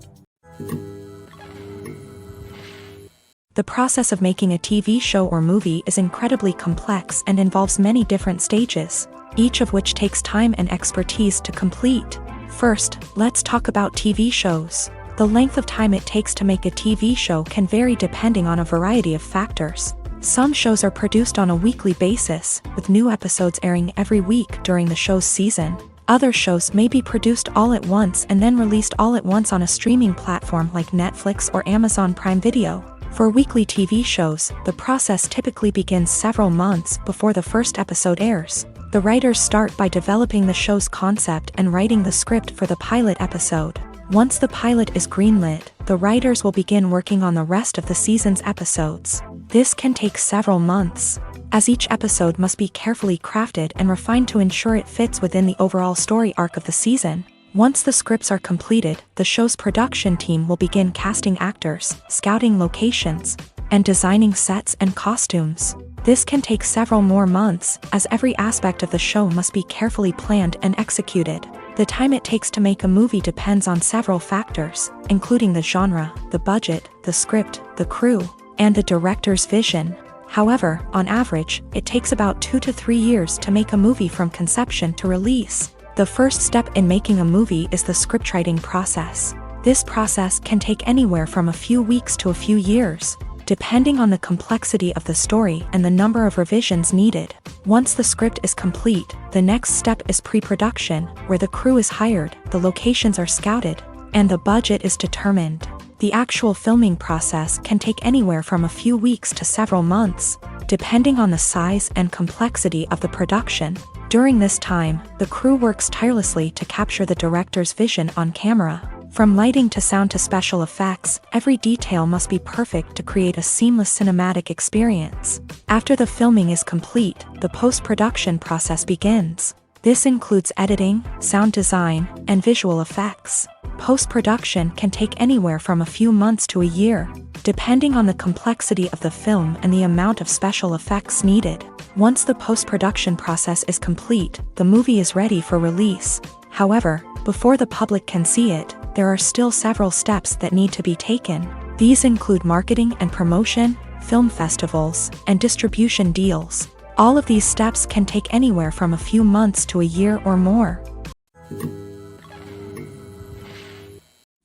The process of making a TV show or movie is incredibly complex and involves many different stages, each of which takes time and expertise to complete. First, let's talk about TV shows. The length of time it takes to make a TV show can vary depending on a variety of factors. Some shows are produced on a weekly basis, with new episodes airing every week during the show's season. Other shows may be produced all at once and then released all at once on a streaming platform like Netflix or Amazon Prime Video. For weekly TV shows, the process typically begins several months before the first episode airs. The writers start by developing the show's concept and writing the script for the pilot episode. Once the pilot is greenlit, the writers will begin working on the rest of the season's episodes. This can take several months, as each episode must be carefully crafted and refined to ensure it fits within the overall story arc of the season. Once the scripts are completed, the show's production team will begin casting actors, scouting locations, and designing sets and costumes. This can take several more months, as every aspect of the show must be carefully planned and executed. The time it takes to make a movie depends on several factors, including the genre, the budget, the script, the crew, and the director's vision. However, on average, it takes about 2 to 3 years to make a movie from conception to release. The first step in making a movie is the scriptwriting process. This process can take anywhere from a few weeks to a few years, depending on the complexity of the story and the number of revisions needed. Once the script is complete, the next step is pre-production, where the crew is hired, the locations are scouted, and the budget is determined. The actual filming process can take anywhere from a few weeks to several months, depending on the size and complexity of the production. During this time, the crew works tirelessly to capture the director's vision on camera. From lighting to sound to special effects, every detail must be perfect to create a seamless cinematic experience. After the filming is complete, the post-production process begins. This includes editing, sound design, and visual effects. Post-production can take anywhere from a few months to a year, depending on the complexity of the film and the amount of special effects needed. Once the post-production process is complete, the movie is ready for release. However, before the public can see it, there are still several steps that need to be taken. These include marketing and promotion, film festivals, and distribution deals. All of these steps can take anywhere from a few months to a year or more.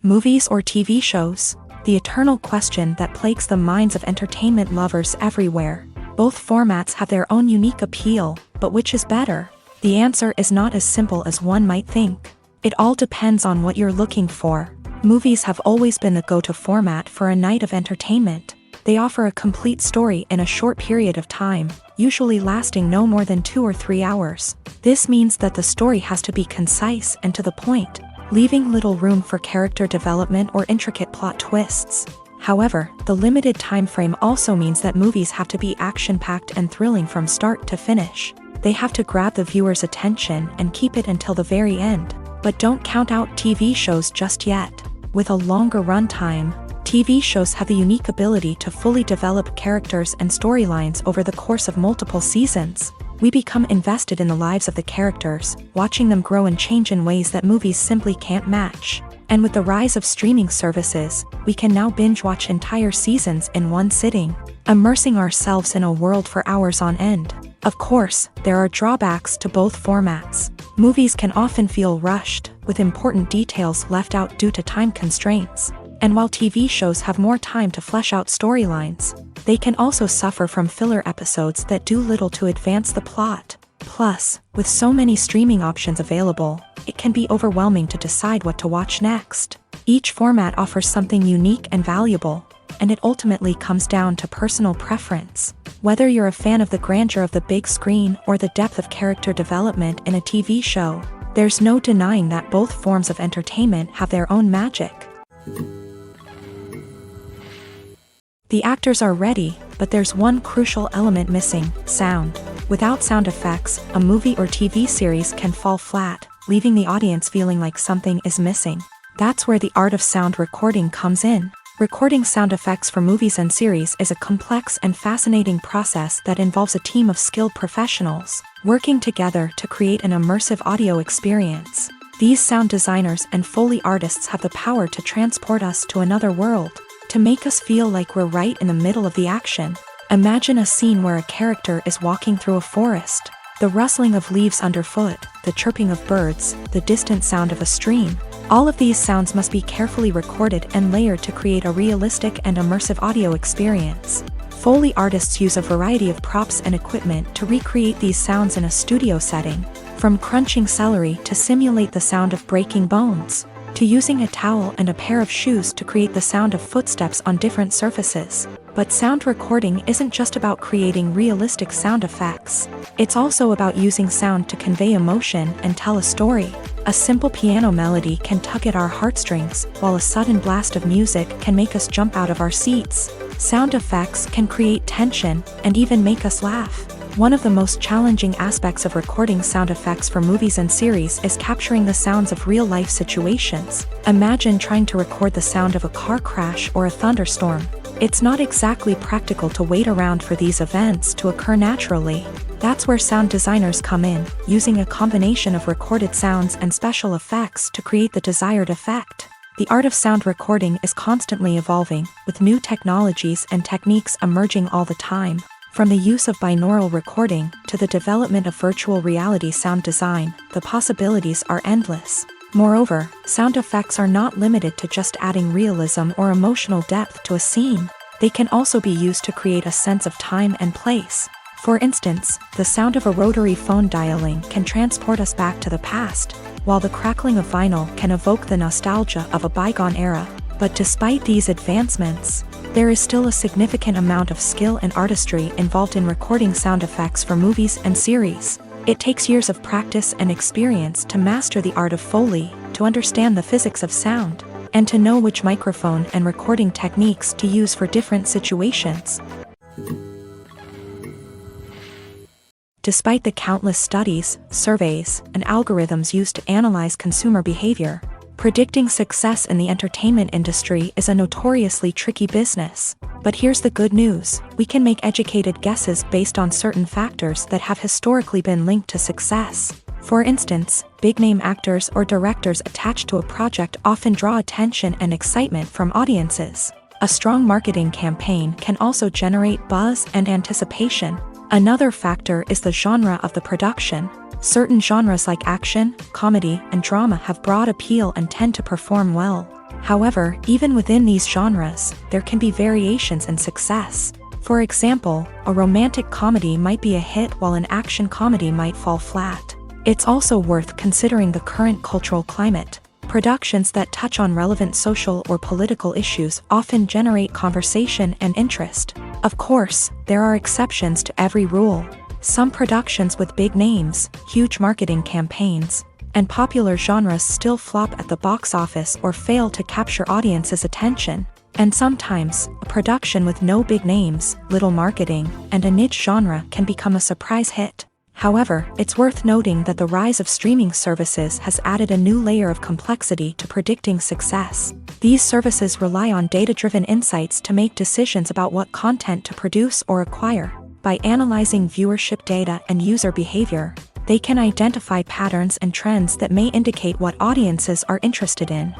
Movies or TV shows? The eternal question that plagues the minds of entertainment lovers everywhere. Both formats have their own unique appeal, but which is better? The answer is not as simple as one might think. It all depends on what you're looking for. Movies have always been the go-to format for a night of entertainment. They offer a complete story in a short period of time, usually lasting no more than 2 or 3 hours. This means that the story has to be concise and to the point, leaving little room for character development or intricate plot twists. However, the limited time frame also means that movies have to be action-packed and thrilling from start to finish. They have to grab the viewer's attention and keep it until the very end. But don't count out TV shows just yet. With a longer runtime, TV shows have the unique ability to fully develop characters and storylines over the course of multiple seasons. We become invested in the lives of the characters, watching them grow and change in ways that movies simply can't match. And with the rise of streaming services, we can now binge-watch entire seasons in one sitting, immersing ourselves in a world for hours on end. Of course, there are drawbacks to both formats. Movies can often feel rushed, with important details left out due to time constraints. And while TV shows have more time to flesh out storylines, they can also suffer from filler episodes that do little to advance the plot. Plus, with so many streaming options available, it can be overwhelming to decide what to watch next. Each format offers something unique and valuable, and it ultimately comes down to personal preference. Whether you're a fan of the grandeur of the big screen or the depth of character development in a TV show, there's no denying that both forms of entertainment have their own magic. The actors are ready, but there's one crucial element missing: sound. Without sound effects, a movie or TV series can fall flat, leaving the audience feeling like something is missing. That's where the art of sound recording comes in. Recording sound effects for movies and series is a complex and fascinating process that involves a team of skilled professionals working together to create an immersive audio experience. These sound designers and Foley artists have the power to transport us to another world, to make us feel like we're right in the middle of the action. Imagine a scene where a character is walking through a forest. The rustling of leaves underfoot, the chirping of birds, the distant sound of a stream. All of these sounds must be carefully recorded and layered to create a realistic and immersive audio experience. Foley artists use a variety of props and equipment to recreate these sounds in a studio setting, from crunching celery to simulate the sound of breaking bones, to using a towel and a pair of shoes to create the sound of footsteps on different surfaces. But sound recording isn't just about creating realistic sound effects. It's also about using sound to convey emotion and tell a story. A simple piano melody can tug at our heartstrings, while a sudden blast of music can make us jump out of our seats. Sound effects can create tension and even make us laugh. One of the most challenging aspects of recording sound effects for movies and series is capturing the sounds of real-life situations. Imagine trying to record the sound of a car crash or a thunderstorm. It's not exactly practical to wait around for these events to occur naturally. That's where sound designers come in, using a combination of recorded sounds and special effects to create the desired effect. The art of sound recording is constantly evolving, with new technologies and techniques emerging all the time. From the use of binaural recording to the development of virtual reality sound design, the possibilities are endless. Moreover, sound effects are not limited to just adding realism or emotional depth to a scene. They can also be used to create a sense of time and place. For instance, the sound of a rotary phone dialing can transport us back to the past, while the crackling of vinyl can evoke the nostalgia of a bygone era. But despite these advancements, there is still a significant amount of skill and artistry involved in recording sound effects for movies and series. It takes years of practice and experience to master the art of Foley, to understand the physics of sound, and to know which microphone and recording techniques to use for different situations. Despite the countless studies, surveys, and algorithms used to analyze consumer behavior, predicting success in the entertainment industry is a notoriously tricky business. But here's the good news: we can make educated guesses based on certain factors that have historically been linked to success. For instance, big-name actors or directors attached to a project often draw attention and excitement from audiences. A strong marketing campaign can also generate buzz and anticipation. Another factor is the genre of the production. Certain genres like action, comedy, and drama have broad appeal and tend to perform well. However, even within these genres, there can be variations in success. For example, a romantic comedy might be a hit while an action comedy might fall flat. It's also worth considering the current cultural climate. Productions that touch on relevant social or political issues often generate conversation and interest. Of course, there are exceptions to every rule. Some productions with big names, huge marketing campaigns, and popular genres still flop at the box office or fail to capture audiences' attention. And sometimes, a production with no big names, little marketing, and a niche genre can become a surprise hit. However, it's worth noting that the rise of streaming services has added a new layer of complexity to predicting success. These services rely on data-driven insights to make decisions about what content to produce or acquire. By analyzing viewership data and user behavior, they can identify patterns and trends that may indicate what audiences are interested in.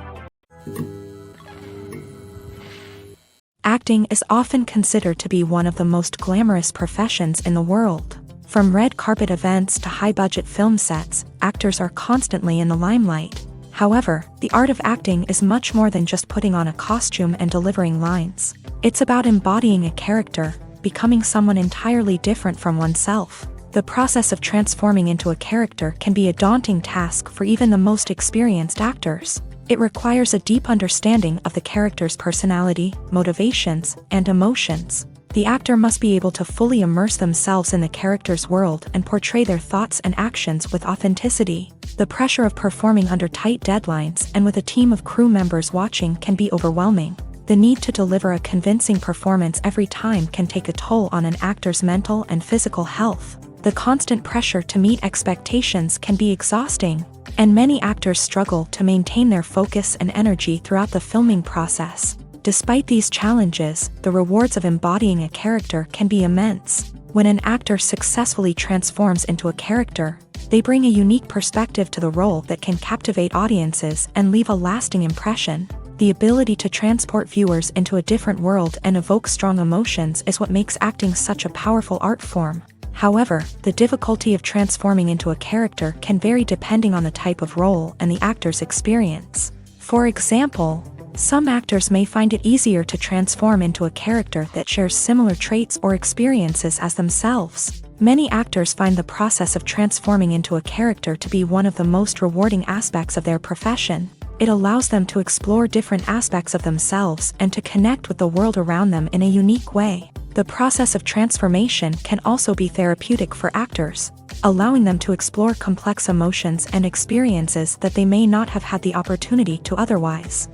Acting is often considered to be one of the most glamorous professions in the world. From red carpet events to high-budget film sets, actors are constantly in the limelight. However, the art of acting is much more than just putting on a costume and delivering lines. It's about embodying a character, becoming someone entirely different from oneself. The process of transforming into a character can be a daunting task for even the most experienced actors. It requires a deep understanding of the character's personality, motivations, and emotions. The actor must be able to fully immerse themselves in the character's world and portray their thoughts and actions with authenticity. The pressure of performing under tight deadlines and with a team of crew members watching can be overwhelming. The need to deliver a convincing performance every time can take a toll on an actor's mental and physical health. The constant pressure to meet expectations can be exhausting, and many actors struggle to maintain their focus and energy throughout the filming process. Despite these challenges, the rewards of embodying a character can be immense. When an actor successfully transforms into a character, they bring a unique perspective to the role that can captivate audiences and leave a lasting impression. The ability to transport viewers into a different world and evoke strong emotions is what makes acting such a powerful art form. However, the difficulty of transforming into a character can vary depending on the type of role and the actor's experience. For example, some actors may find it easier to transform into a character that shares similar traits or experiences as themselves. Many actors find the process of transforming into a character to be one of the most rewarding aspects of their profession. It allows them to explore different aspects of themselves and to connect with the world around them in a unique way. The process of transformation can also be therapeutic for actors, allowing them to explore complex emotions and experiences that they may not have had the opportunity to otherwise.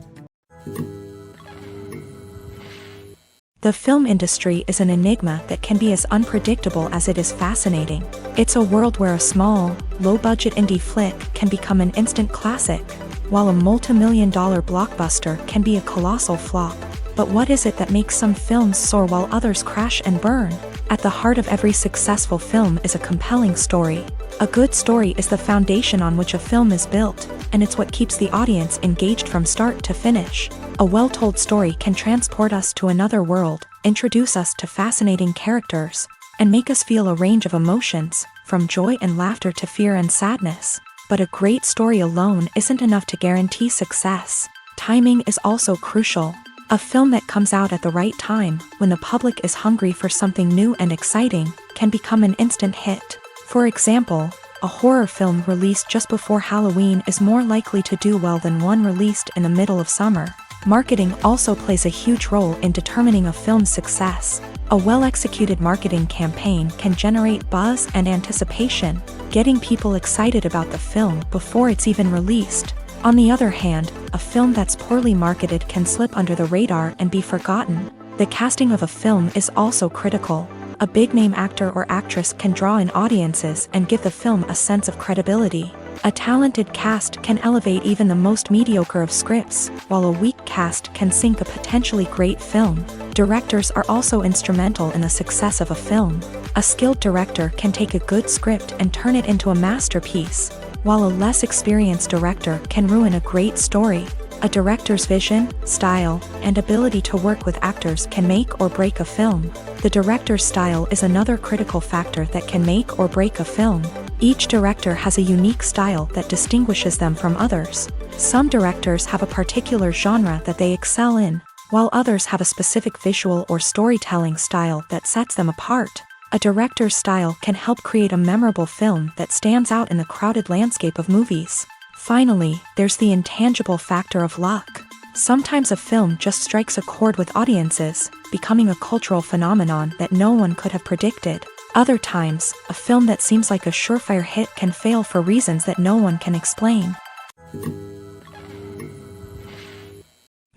The film industry is an enigma that can be as unpredictable as it is fascinating. It's a world where a small, low-budget indie flick can become an instant classic, while a multi-million-dollar blockbuster can be a colossal flop. But what is it that makes some films soar while others crash and burn? At the heart of every successful film is a compelling story. A good story is the foundation on which a film is built, and it's what keeps the audience engaged from start to finish. A well-told story can transport us to another world, introduce us to fascinating characters, and make us feel a range of emotions, from joy and laughter to fear and sadness. But a great story alone isn't enough to guarantee success. Timing is also crucial. A film that comes out at the right time, when the public is hungry for something new and exciting, can become an instant hit. For example, a horror film released just before Halloween is more likely to do well than one released in the middle of summer. Marketing also plays a huge role in determining a film's success. A well-executed marketing campaign can generate buzz and anticipation, getting people excited about the film before it's even released. On the other hand, a film that's poorly marketed can slip under the radar and be forgotten. The casting of a film is also critical. A big-name actor or actress can draw in audiences and give the film a sense of credibility. A talented cast can elevate even the most mediocre of scripts, while a weak cast can sink a potentially great film. Directors are also instrumental in the success of a film. A skilled director can take a good script and turn it into a masterpiece, while a less experienced director can ruin a great story. A director's vision, style, and ability to work with actors can make or break a film. The director's style is another critical factor that can make or break a film. Each director has a unique style that distinguishes them from others. Some directors have a particular genre that they excel in, while others have a specific visual or storytelling style that sets them apart. A director's style can help create a memorable film that stands out in the crowded landscape of movies. Finally, there's the intangible factor of luck. Sometimes a film just strikes a chord with audiences, becoming a cultural phenomenon that no one could have predicted. Other times, a film that seems like a surefire hit can fail for reasons that no one can explain.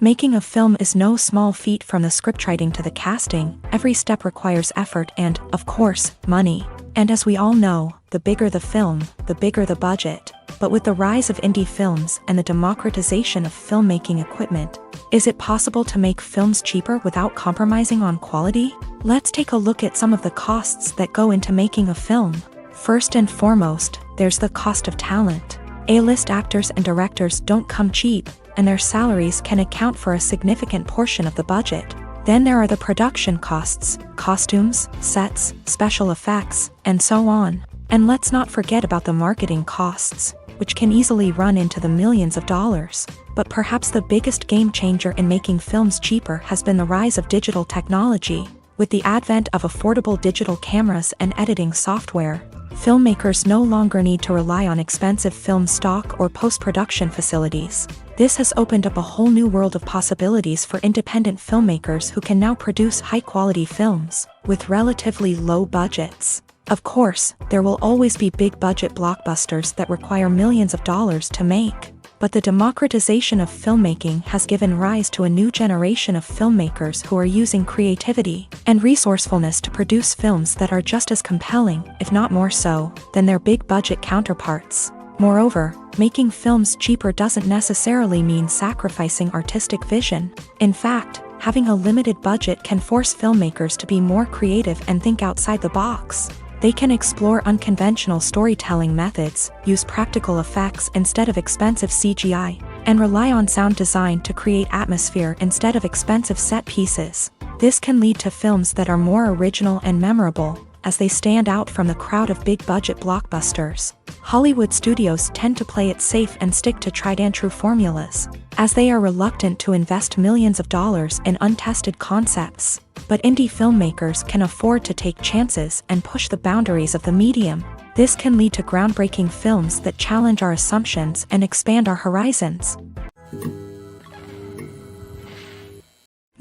Making a film is no small feat, from the scriptwriting to the casting. Every step requires effort and, of course, money. And as we all know, the bigger the film, the bigger the budget. But with the rise of indie films and the democratization of filmmaking equipment, is it possible to make films cheaper without compromising on quality? Let's take a look at some of the costs that go into making a film. First and foremost, there's the cost of talent. A-list actors and directors don't come cheap, and their salaries can account for a significant portion of the budget. Then there are the production costs, costumes, sets, special effects, and so on. And let's not forget about the marketing costs, which can easily run into the millions of dollars. But perhaps the biggest game changer in making films cheaper has been the rise of digital technology. With the advent of affordable digital cameras and editing software, filmmakers no longer need to rely on expensive film stock or post-production facilities. This has opened up a whole new world of possibilities for independent filmmakers who can now produce high-quality films with relatively low budgets. Of course, there will always be big-budget blockbusters that require millions of dollars to make. But the democratization of filmmaking has given rise to a new generation of filmmakers who are using creativity and resourcefulness to produce films that are just as compelling, if not more so, than their big-budget counterparts. Moreover, making films cheaper doesn't necessarily mean sacrificing artistic vision. In fact, having a limited budget can force filmmakers to be more creative and think outside the box. They can explore unconventional storytelling methods, use practical effects instead of expensive CGI, and rely on sound design to create atmosphere instead of expensive set pieces. This can lead to films that are more original and memorable, as they stand out from the crowd of big-budget blockbusters. Hollywood studios tend to play it safe and stick to tried-and-true formulas, as they are reluctant to invest millions of dollars in untested concepts. But indie filmmakers can afford to take chances and push the boundaries of the medium. This can lead to groundbreaking films that challenge our assumptions and expand our horizons.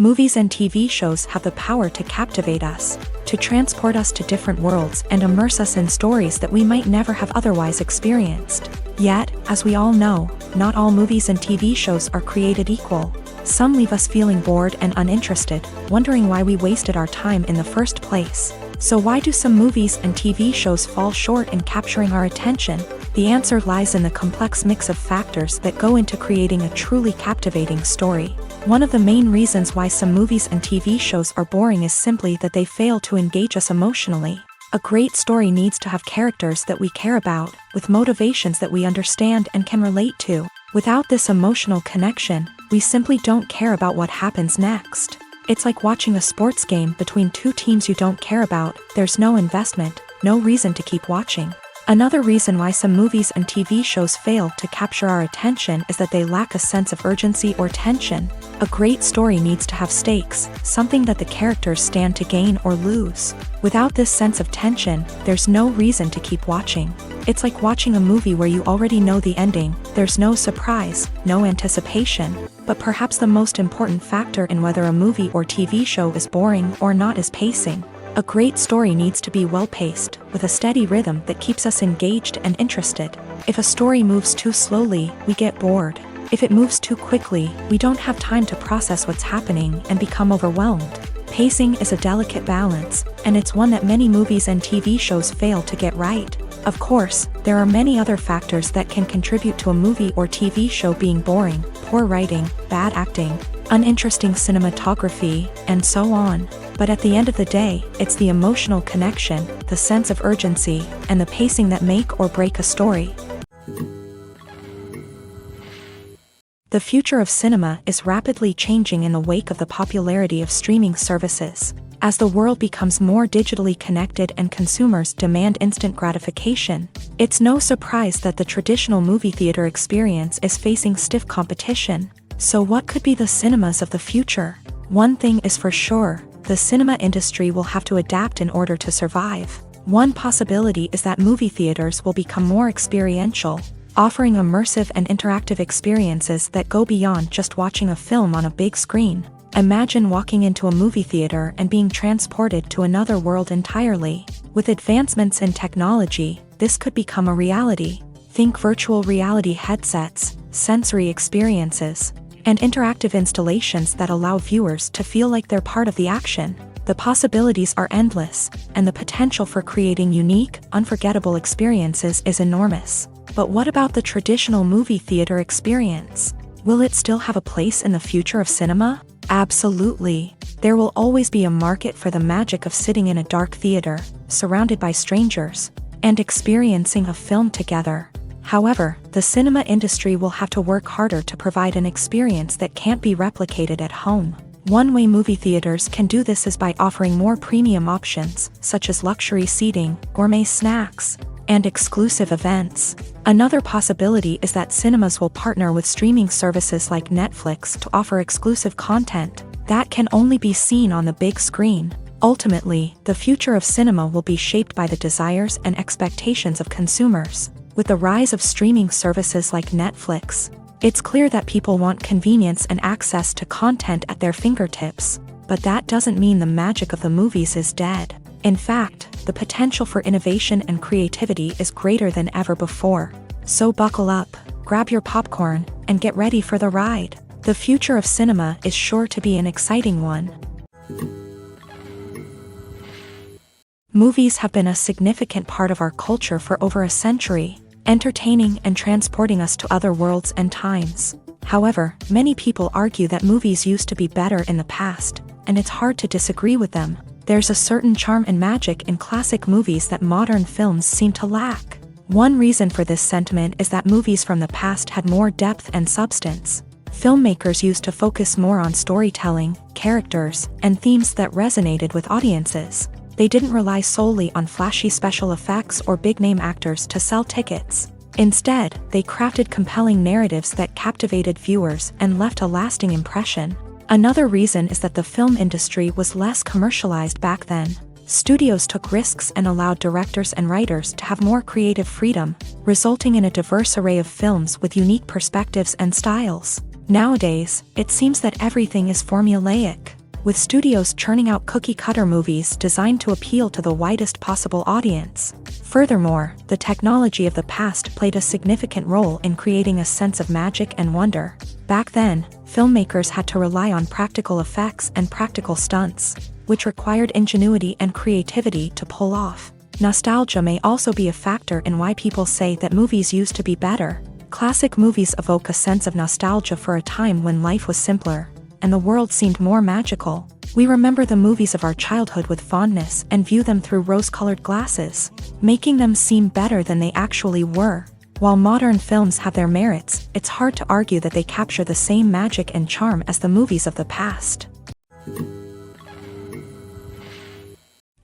Movies and TV shows have the power to captivate us, to transport us to different worlds and immerse us in stories that we might never have otherwise experienced. Yet, as we all know, not all movies and TV shows are created equal. Some leave us feeling bored and uninterested, wondering why we wasted our time in the first place. So why do some movies and TV shows fall short in capturing our attention? The answer lies in the complex mix of factors that go into creating a truly captivating story. One of the main reasons why some movies and TV shows are boring is simply that they fail to engage us emotionally. A great story needs to have characters that we care about, with motivations that we understand and can relate to. Without this emotional connection, we simply don't care about what happens next. It's like watching a sports game between two teams you don't care about. There's no investment, no reason to keep watching. Another reason why some movies and TV shows fail to capture our attention is that they lack a sense of urgency or tension. A great story needs to have stakes, something that the characters stand to gain or lose. Without this sense of tension, there's no reason to keep watching. It's like watching a movie where you already know the ending. There's no surprise, no anticipation. But perhaps the most important factor in whether a movie or TV show is boring or not is pacing. A great story needs to be well-paced, with a steady rhythm that keeps us engaged and interested. If a story moves too slowly, we get bored. If it moves too quickly, we don't have time to process what's happening and become overwhelmed. Pacing is a delicate balance, and it's one that many movies and TV shows fail to get right. Of course, there are many other factors that can contribute to a movie or TV show being boring: poor writing, bad acting, uninteresting cinematography, and so on. But at the end of the day, it's the emotional connection, the sense of urgency, and the pacing that make or break a story. The future of cinema is rapidly changing in the wake of the popularity of streaming services. As the world becomes more digitally connected and consumers demand instant gratification, it's no surprise that the traditional movie theater experience is facing stiff competition. So what could be the cinemas of the future? One thing is for sure: the cinema industry will have to adapt in order to survive. One possibility is that movie theaters will become more experiential, offering immersive and interactive experiences that go beyond just watching a film on a big screen. Imagine walking into a movie theater and being transported to another world entirely. With advancements in technology, this could become a reality. Think virtual reality headsets, sensory experiences, and interactive installations that allow viewers to feel like they're part of the action. The possibilities are endless, and the potential for creating unique, unforgettable experiences is enormous. But what about the traditional movie theater experience? Will it still have a place in the future of cinema? Absolutely. There will always be a market for the magic of sitting in a dark theater, surrounded by strangers, and experiencing a film together. However, the cinema industry will have to work harder to provide an experience that can't be replicated at home. One way movie theaters can do this is by offering more premium options, such as luxury seating, gourmet snacks, and exclusive events. Another possibility is that cinemas will partner with streaming services like Netflix to offer exclusive content that can only be seen on the big screen. Ultimately, the future of cinema will be shaped by the desires and expectations of consumers. With the rise of streaming services like Netflix, it's clear that people want convenience and access to content at their fingertips. But that doesn't mean the magic of the movies is dead. In fact, the potential for innovation and creativity is greater than ever before. So buckle up, grab your popcorn, and get ready for the ride. The future of cinema is sure to be an exciting one. Movies have been a significant part of our culture for over a century, entertaining and transporting us to other worlds and times. However, many people argue that movies used to be better in the past, and it's hard to disagree with them. There's a certain charm and magic in classic movies that modern films seem to lack. One reason for this sentiment is that movies from the past had more depth and substance. Filmmakers used to focus more on storytelling, characters, and themes that resonated with audiences. They didn't rely solely on flashy special effects or big-name actors to sell tickets. Instead, they crafted compelling narratives that captivated viewers and left a lasting impression. Another reason is that the film industry was less commercialized back then. Studios took risks and allowed directors and writers to have more creative freedom, resulting in a diverse array of films with unique perspectives and styles. Nowadays, it seems that everything is formulaic, with studios churning out cookie-cutter movies designed to appeal to the widest possible audience. Furthermore, the technology of the past played a significant role in creating a sense of magic and wonder. Back then, filmmakers had to rely on practical effects and practical stunts, which required ingenuity and creativity to pull off. Nostalgia may also be a factor in why people say that movies used to be better. Classic movies evoke a sense of nostalgia for a time when life was simpler, and the world seemed more magical. We remember the movies of our childhood with fondness and view them through rose-colored glasses, making them seem better than they actually were. While modern films have their merits, it's hard to argue that they capture the same magic and charm as the movies of the past.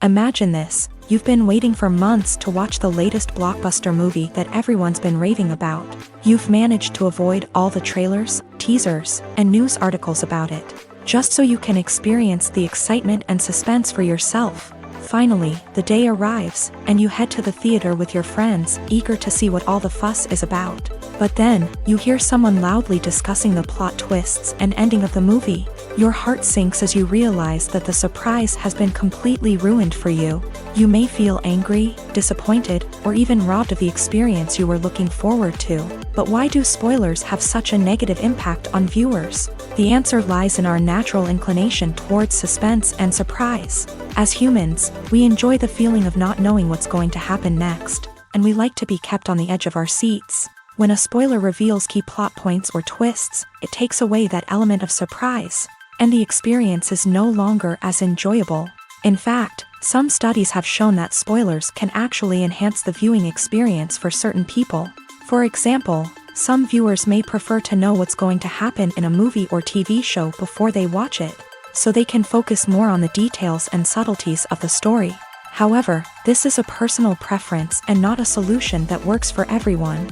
Imagine this: you've been waiting for months to watch the latest blockbuster movie that everyone's been raving about. You've managed to avoid all the trailers, teasers, and news articles about it, just so you can experience the excitement and suspense for yourself. Finally, the day arrives, and you head to the theater with your friends, eager to see what all the fuss is about. But then, you hear someone loudly discussing the plot twists and ending of the movie. Your heart sinks as you realize that the surprise has been completely ruined for you. You may feel angry, disappointed, or even robbed of the experience you were looking forward to. But why do spoilers have such a negative impact on viewers? The answer lies in our natural inclination towards suspense and surprise. As humans, we enjoy the feeling of not knowing what's going to happen next, and we like to be kept on the edge of our seats. When a spoiler reveals key plot points or twists, it takes away that element of surprise, and the experience is no longer as enjoyable. In fact, some studies have shown that spoilers can actually enhance the viewing experience for certain people. For example, some viewers may prefer to know what's going to happen in a movie or TV show before they watch it, so they can focus more on the details and subtleties of the story. However, this is a personal preference and not a solution that works for everyone.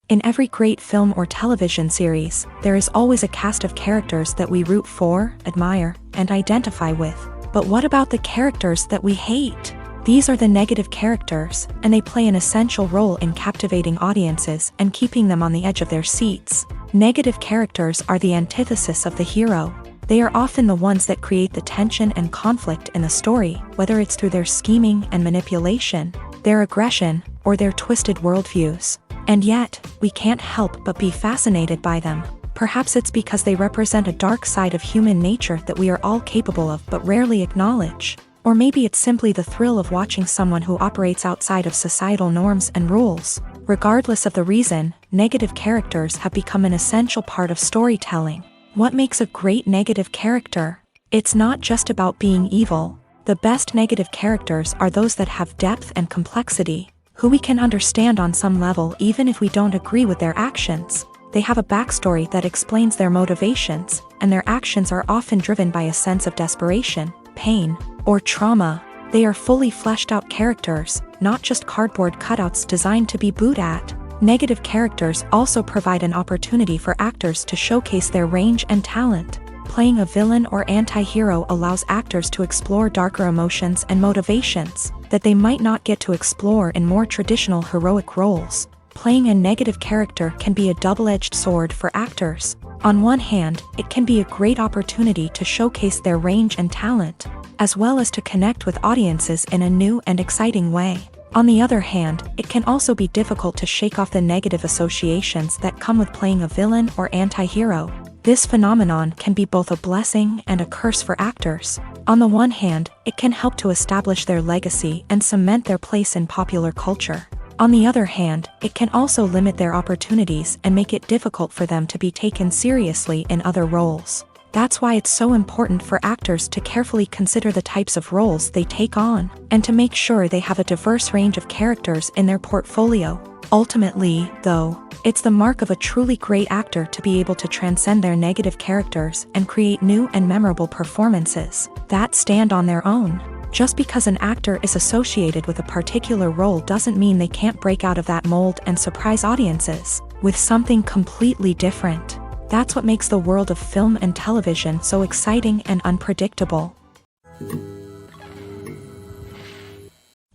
In every great film or television series, there is always a cast of characters that we root for, admire, and identify with. But what about the characters that we hate? These are the negative characters, and they play an essential role in captivating audiences and keeping them on the edge of their seats. Negative characters are the antithesis of the hero. They are often the ones that create the tension and conflict in the story, whether it's through their scheming and manipulation, their aggression, or their twisted worldviews. And yet, we can't help but be fascinated by them. Perhaps it's because they represent a dark side of human nature that we are all capable of but rarely acknowledge. Or maybe it's simply the thrill of watching someone who operates outside of societal norms and rules. Regardless of the reason, negative characters have become an essential part of storytelling. What makes a great negative character? It's not just about being evil. The best negative characters are those that have depth and complexity, who we can understand on some level even if we don't agree with their actions. They have a backstory that explains their motivations, and their actions are often driven by a sense of desperation, pain, or trauma. They are fully fleshed out characters, not just cardboard cutouts designed to be booed at. Negative characters also provide an opportunity for actors to showcase their range and talent. Playing a villain or anti-hero allows actors to explore darker emotions and motivations that they might not get to explore in more traditional heroic roles. Playing a negative character can be a double-edged sword for actors. On one hand, it can be a great opportunity to showcase their range and talent, as well as to connect with audiences in a new and exciting way. On the other hand, it can also be difficult to shake off the negative associations that come with playing a villain or anti-hero. This phenomenon can be both a blessing and a curse for actors. On the one hand, it can help to establish their legacy and cement their place in popular culture. On the other hand, it can also limit their opportunities and make it difficult for them to be taken seriously in other roles. That's why it's so important for actors to carefully consider the types of roles they take on, and to make sure they have a diverse range of characters in their portfolio. Ultimately, though, it's the mark of a truly great actor to be able to transcend their negative characters and create new and memorable performances that stand on their own. Just because an actor is associated with a particular role doesn't mean they can't break out of that mold and surprise audiences with something completely different. That's what makes the world of film and television so exciting and unpredictable.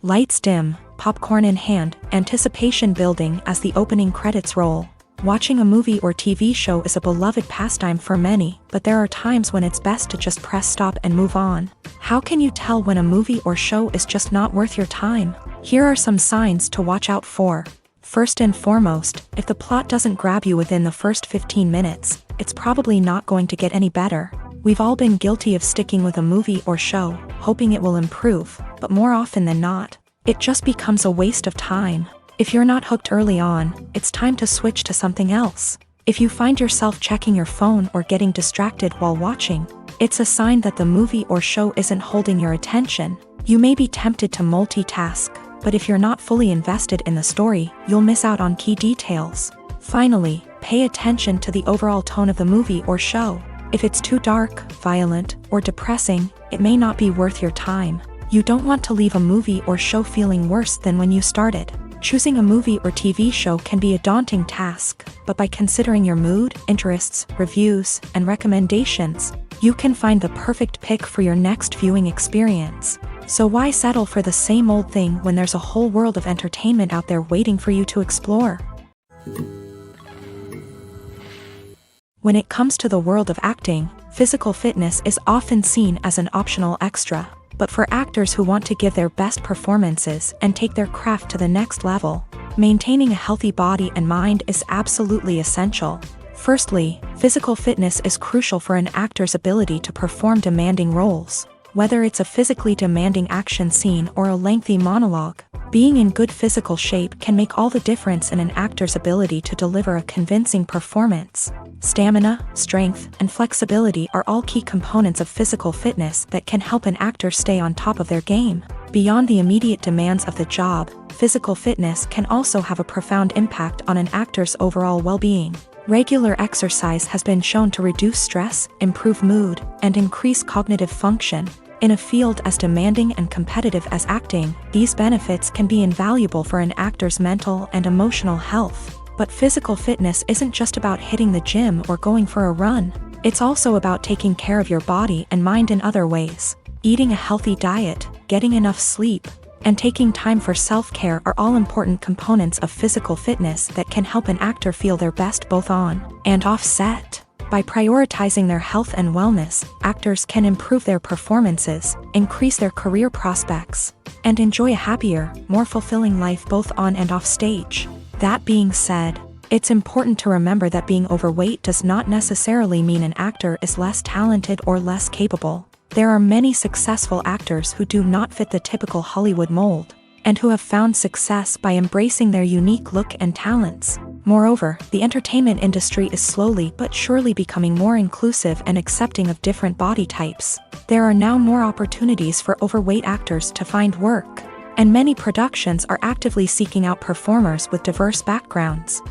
Lights dim, popcorn in hand, anticipation building as the opening credits roll. Watching a movie or TV show is a beloved pastime for many, but there are times when it's best to just press stop and move on. How can you tell when a movie or show is just not worth your time? Here are some signs to watch out for. First and foremost, if the plot doesn't grab you within the first 15 minutes, it's probably not going to get any better. We've all been guilty of sticking with a movie or show, hoping it will improve, but more often than not, it just becomes a waste of time. If you're not hooked early on, it's time to switch to something else. If you find yourself checking your phone or getting distracted while watching, it's a sign that the movie or show isn't holding your attention. You may be tempted to multitask, but if you're not fully invested in the story, you'll miss out on key details. Finally, pay attention to the overall tone of the movie or show. If it's too dark, violent, or depressing, it may not be worth your time. You don't want to leave a movie or show feeling worse than when you started. Choosing a movie or TV show can be a daunting task, but by considering your mood, interests, reviews, and recommendations, you can find the perfect pick for your next viewing experience. So why settle for the same old thing when there's a whole world of entertainment out there waiting for you to explore? When it comes to the world of acting, physical fitness is often seen as an optional extra. But for actors who want to give their best performances and take their craft to the next level, maintaining a healthy body and mind is absolutely essential. Firstly, physical fitness is crucial for an actor's ability to perform demanding roles. Whether it's a physically demanding action scene or a lengthy monologue, being in good physical shape can make all the difference in an actor's ability to deliver a convincing performance. Stamina, strength, and flexibility are all key components of physical fitness that can help an actor stay on top of their game. Beyond the immediate demands of the job, physical fitness can also have a profound impact on an actor's overall well-being. Regular exercise has been shown to reduce stress, improve mood, and increase cognitive function. In a field as demanding and competitive as acting, these benefits can be invaluable for an actor's mental and emotional health. But physical fitness isn't just about hitting the gym or going for a run. It's also about taking care of your body and mind in other ways. Eating a healthy diet, getting enough sleep, and taking time for self-care are all important components of physical fitness that can help an actor feel their best both on and off set. By prioritizing their health and wellness, actors can improve their performances, increase their career prospects, and enjoy a happier, more fulfilling life both on and off stage. That being said, it's important to remember that being overweight does not necessarily mean an actor is less talented or less capable. There are many successful actors who do not fit the typical Hollywood mold, and who have found success by embracing their unique look and talents. Moreover, the entertainment industry is slowly but surely becoming more inclusive and accepting of different body types. There are now more opportunities for overweight actors to find work, and many productions are actively seeking out performers with diverse backgrounds.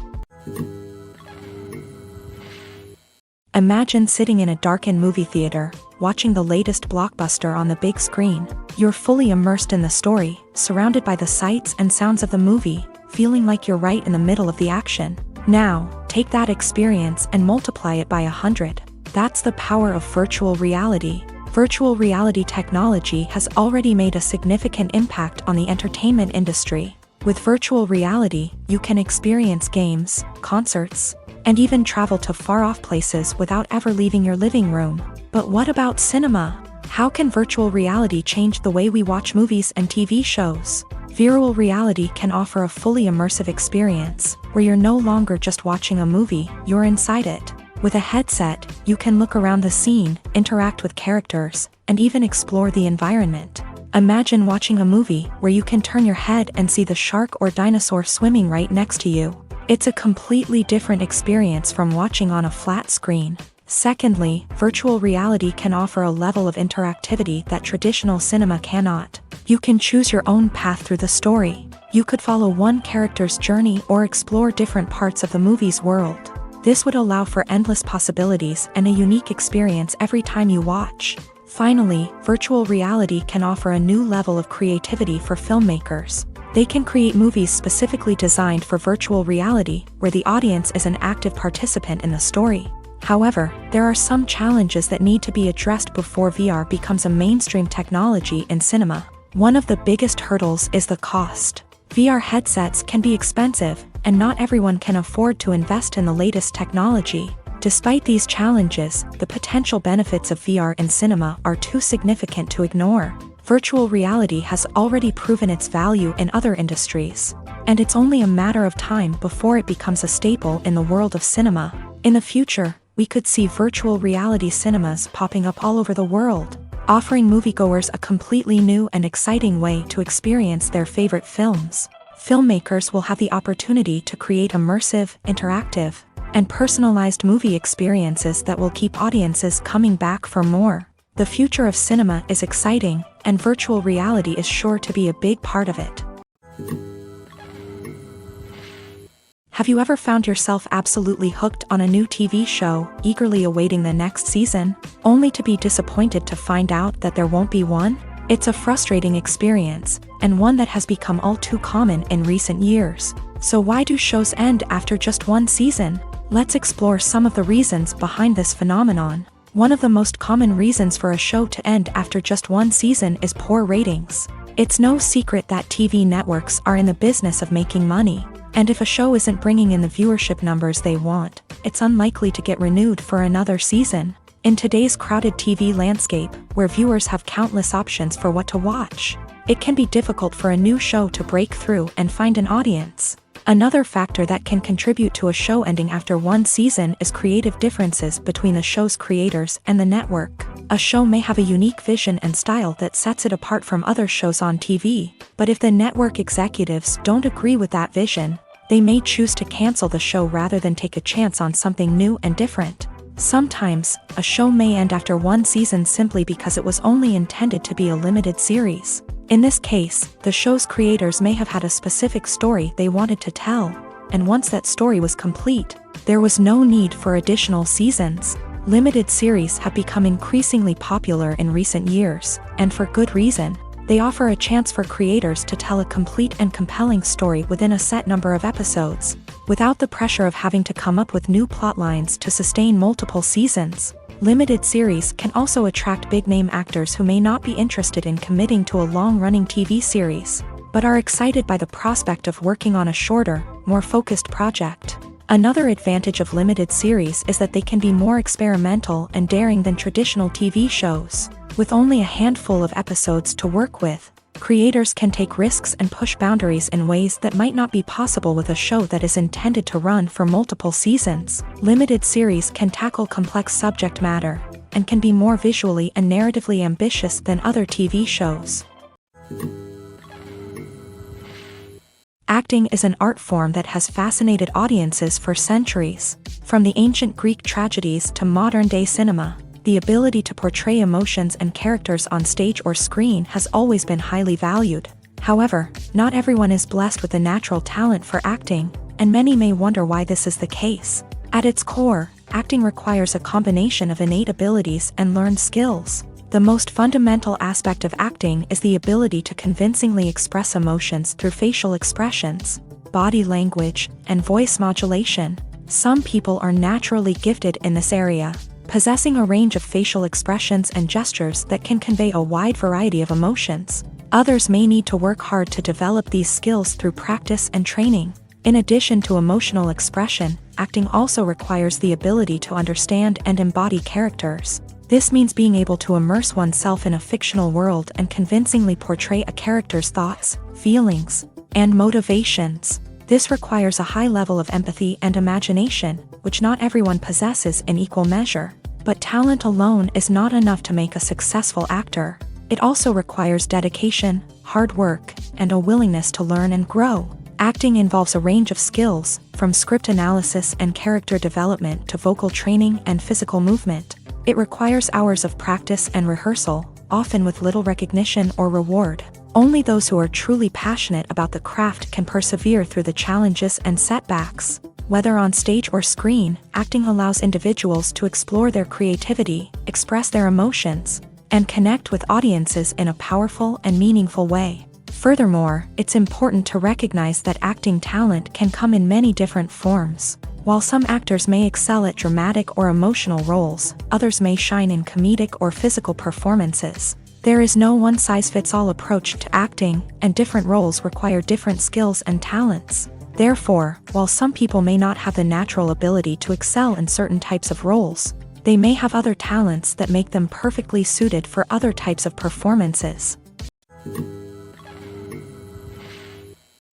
Imagine sitting in a darkened movie theater, watching the latest blockbuster on the big screen. You're fully immersed in the story, surrounded by the sights and sounds of the movie, feeling like you're right in the middle of the action. Now, take that experience and multiply it by 100. That's the power of virtual reality. Virtual reality technology has already made a significant impact on the entertainment industry. With virtual reality, you can experience games, concerts, and even travel to far-off places without ever leaving your living room. But what about cinema? How can virtual reality change the way we watch movies and TV shows? Virtual reality can offer a fully immersive experience, where you're no longer just watching a movie, you're inside it. With a headset, you can look around the scene, interact with characters, and even explore the environment. Imagine watching a movie where you can turn your head and see the shark or dinosaur swimming right next to you. It's a completely different experience from watching on a flat screen. Secondly, virtual reality can offer a level of interactivity that traditional cinema cannot. You can choose your own path through the story. You could follow one character's journey or explore different parts of the movie's world. This would allow for endless possibilities and a unique experience every time you watch. Finally, virtual reality can offer a new level of creativity for filmmakers. They can create movies specifically designed for virtual reality, where the audience is an active participant in the story. However, there are some challenges that need to be addressed before VR becomes a mainstream technology in cinema. One of the biggest hurdles is the cost. VR headsets can be expensive, and not everyone can afford to invest in the latest technology. Despite these challenges, the potential benefits of VR in cinema are too significant to ignore. Virtual reality has already proven its value in other industries, and it's only a matter of time before it becomes a staple in the world of cinema. In the future, we could see virtual reality cinemas popping up all over the world, offering moviegoers a completely new and exciting way to experience their favorite films. Filmmakers will have the opportunity to create immersive, interactive, and personalized movie experiences that will keep audiences coming back for more. The future of cinema is exciting, and virtual reality is sure to be a big part of it. Have you ever found yourself absolutely hooked on a new TV show, eagerly awaiting the next season, only to be disappointed to find out that there won't be one? It's a frustrating experience, and one that has become all too common in recent years. So why do shows end after just one season? Let's explore some of the reasons behind this phenomenon. One of the most common reasons for a show to end after just one season is poor ratings. It's no secret that TV networks are in the business of making money, and if a show isn't bringing in the viewership numbers they want, it's unlikely to get renewed for another season. In today's crowded TV landscape, where viewers have countless options for what to watch, it can be difficult for a new show to break through and find an audience. Another factor that can contribute to a show ending after one season is creative differences between the show's creators and the network. A show may have a unique vision and style that sets it apart from other shows on TV, but if the network executives don't agree with that vision, they may choose to cancel the show rather than take a chance on something new and different. Sometimes, a show may end after one season simply because it was only intended to be a limited series. In this case, the show's creators may have had a specific story they wanted to tell, and once that story was complete, there was no need for additional seasons. Limited series have become increasingly popular in recent years, and for good reason. They offer a chance for creators to tell a complete and compelling story within a set number of episodes, without the pressure of having to come up with new plotlines to sustain multiple seasons. Limited series can also attract big-name actors who may not be interested in committing to a long-running TV series, but are excited by the prospect of working on a shorter, more focused project. Another advantage of limited series is that they can be more experimental and daring than traditional TV shows. With only a handful of episodes to work with, creators can take risks and push boundaries in ways that might not be possible with a show that is intended to run for multiple seasons. Limited series can tackle complex subject matter, and can be more visually and narratively ambitious than other TV shows. Acting is an art form that has fascinated audiences for centuries. From the ancient Greek tragedies to modern-day cinema, the ability to portray emotions and characters on stage or screen has always been highly valued. However, not everyone is blessed with a natural talent for acting, and many may wonder why this is the case. At its core, acting requires a combination of innate abilities and learned skills. The most fundamental aspect of acting is the ability to convincingly express emotions through facial expressions, body language, and voice modulation. Some people are naturally gifted in this area, possessing a range of facial expressions and gestures that can convey a wide variety of emotions. Others may need to work hard to develop these skills through practice and training. In addition to emotional expression, acting also requires the ability to understand and embody characters. This means being able to immerse oneself in a fictional world and convincingly portray a character's thoughts, feelings, and motivations. This requires a high level of empathy and imagination, which not everyone possesses in equal measure. But talent alone is not enough to make a successful actor. It also requires dedication, hard work, and a willingness to learn and grow. Acting involves a range of skills, from script analysis and character development to vocal training and physical movement. It requires hours of practice and rehearsal, often with little recognition or reward. Only those who are truly passionate about the craft can persevere through the challenges and setbacks. Whether on stage or screen, acting allows individuals to explore their creativity, express their emotions, and connect with audiences in a powerful and meaningful way. Furthermore, it's important to recognize that acting talent can come in many different forms. While some actors may excel at dramatic or emotional roles, others may shine in comedic or physical performances. There is no one-size-fits-all approach to acting, and different roles require different skills and talents. Therefore, while some people may not have the natural ability to excel in certain types of roles, they may have other talents that make them perfectly suited for other types of performances.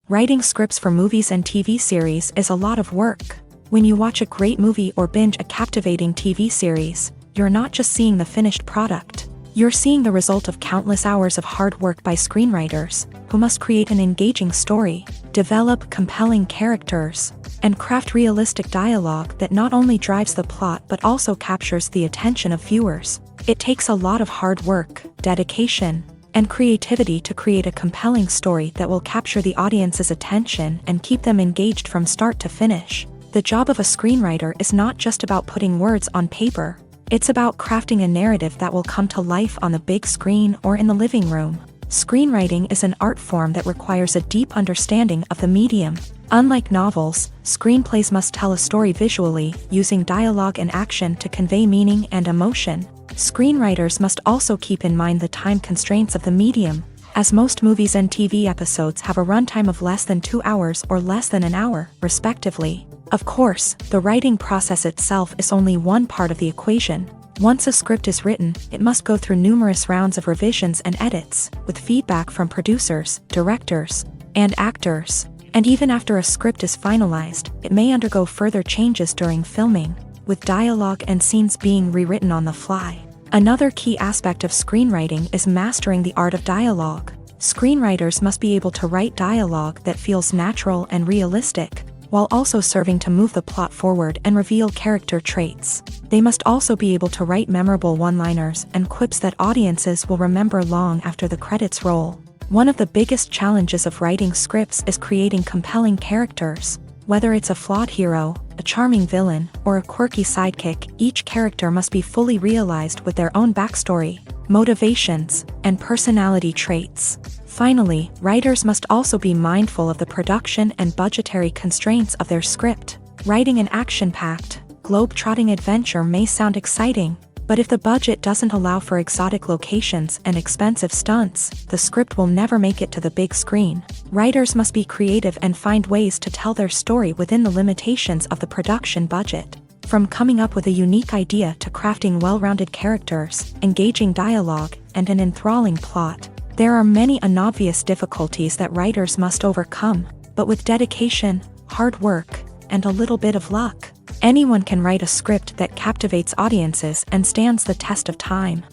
Writing scripts for movies and TV series is a lot of work. When you watch a great movie or binge a captivating TV series, you're not just seeing the finished product. You're seeing the result of countless hours of hard work by screenwriters, who must create an engaging story, develop compelling characters, and craft realistic dialogue that not only drives the plot but also captures the attention of viewers. It takes a lot of hard work, dedication, and creativity to create a compelling story that will capture the audience's attention and keep them engaged from start to finish. The job of a screenwriter is not just about putting words on paper. It's about crafting a narrative that will come to life on the big screen or in the living room. Screenwriting is an art form that requires a deep understanding of the medium. Unlike novels, screenplays must tell a story visually, using dialogue and action to convey meaning and emotion. Screenwriters must also keep in mind the time constraints of the medium, as most movies and TV episodes have a runtime of less than 2 hours or less than an hour, respectively. Of course, the writing process itself is only one part of the equation. Once a script is written, it must go through numerous rounds of revisions and edits, with feedback from producers, directors, and actors. And even after a script is finalized, it may undergo further changes during filming, with dialogue and scenes being rewritten on the fly. Another key aspect of screenwriting is mastering the art of dialogue. Screenwriters must be able to write dialogue that feels natural and realistic, while also serving to move the plot forward and reveal character traits. They must also be able to write memorable one-liners and quips that audiences will remember long after the credits roll. One of the biggest challenges of writing scripts is creating compelling characters. Whether it's a flawed hero, a charming villain, or a quirky sidekick, each character must be fully realized with their own backstory, motivations, and personality traits. Finally, writers must also be mindful of the production and budgetary constraints of their script. Writing an action-packed, globe-trotting adventure may sound exciting, but if the budget doesn't allow for exotic locations and expensive stunts, the script will never make it to the big screen. Writers must be creative and find ways to tell their story within the limitations of the production budget. From coming up with a unique idea to crafting well-rounded characters, engaging dialogue, and an enthralling plot, there are many unobvious difficulties that writers must overcome, but with dedication, hard work, and a little bit of luck, anyone can write a script that captivates audiences and stands the test of time.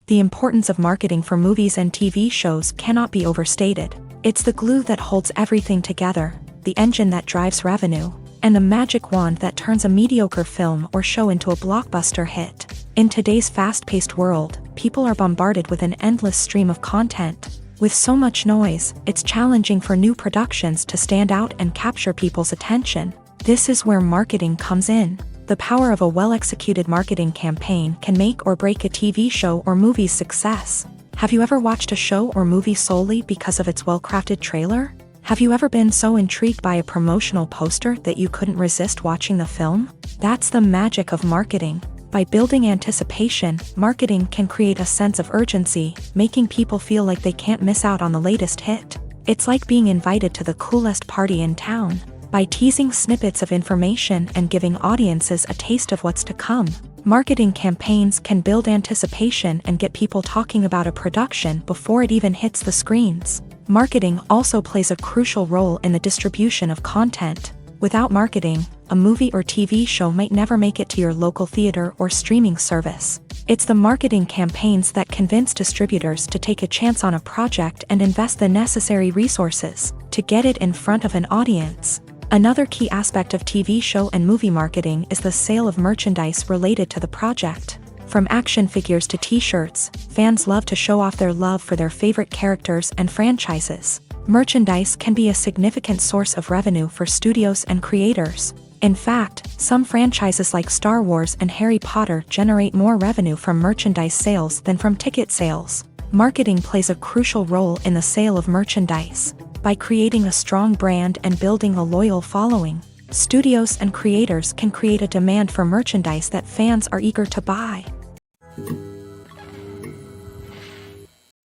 The importance of marketing for movies and TV shows cannot be overstated. It's the glue that holds everything together, the engine that drives revenue, and the magic wand that turns a mediocre film or show into a blockbuster hit. In today's fast-paced world, people are bombarded with an endless stream of content. With so much noise, it's challenging for new productions to stand out and capture people's attention. This is where marketing comes in. The power of a well-executed marketing campaign can make or break a TV show or movie's success. Have you ever watched a show or movie solely because of its well-crafted trailer? Have you ever been so intrigued by a promotional poster that you couldn't resist watching the film? That's the magic of marketing. By building anticipation, marketing can create a sense of urgency, making people feel like they can't miss out on the latest hit. It's like being invited to the coolest party in town. By teasing snippets of information and giving audiences a taste of what's to come, marketing campaigns can build anticipation and get people talking about a production before it even hits the screens. Marketing also plays a crucial role in the distribution of content. Without marketing, a movie or TV show might never make it to your local theater or streaming service. It's the marketing campaigns that convince distributors to take a chance on a project and invest the necessary resources to get it in front of an audience. Another key aspect of TV show and movie marketing is the sale of merchandise related to the project. From action figures to t-shirts, fans love to show off their love for their favorite characters and franchises. Merchandise can be a significant source of revenue for studios and creators. In fact, some franchises like Star Wars and Harry Potter generate more revenue from merchandise sales than from ticket sales. Marketing plays a crucial role in the sale of merchandise. By creating a strong brand and building a loyal following, studios and creators can create a demand for merchandise that fans are eager to buy.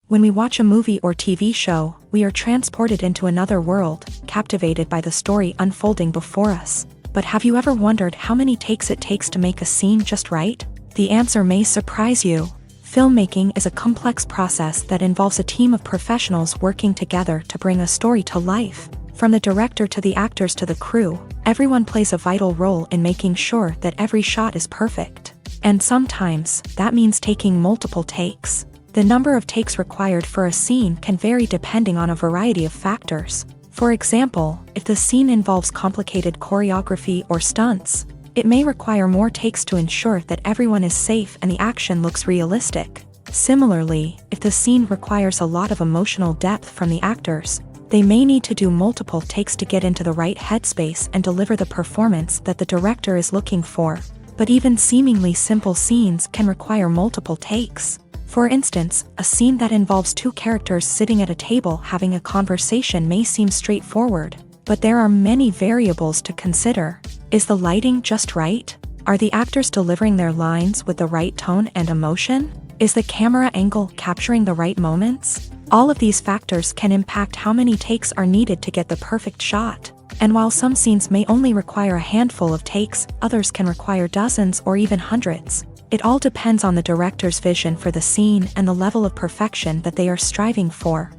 When we watch a movie or TV show, we are transported into another world, captivated by the story unfolding before us. But have you ever wondered how many takes it takes to make a scene just right? The answer may surprise you. Filmmaking is a complex process that involves a team of professionals working together to bring a story to life. From the director to the actors to the crew, everyone plays a vital role in making sure that every shot is perfect. And sometimes, that means taking multiple takes. The number of takes required for a scene can vary depending on a variety of factors. For example, if the scene involves complicated choreography or stunts, it may require more takes to ensure that everyone is safe and the action looks realistic. Similarly, if the scene requires a lot of emotional depth from the actors, they may need to do multiple takes to get into the right headspace and deliver the performance that the director is looking for. But even seemingly simple scenes can require multiple takes. For instance, a scene that involves two characters sitting at a table having a conversation may seem straightforward, but there are many variables to consider. Is the lighting just right? Are the actors delivering their lines with the right tone and emotion? Is the camera angle capturing the right moments? All of these factors can impact how many takes are needed to get the perfect shot. And while some scenes may only require a handful of takes, others can require dozens or even hundreds. It all depends on the director's vision for the scene and the level of perfection that they are striving for.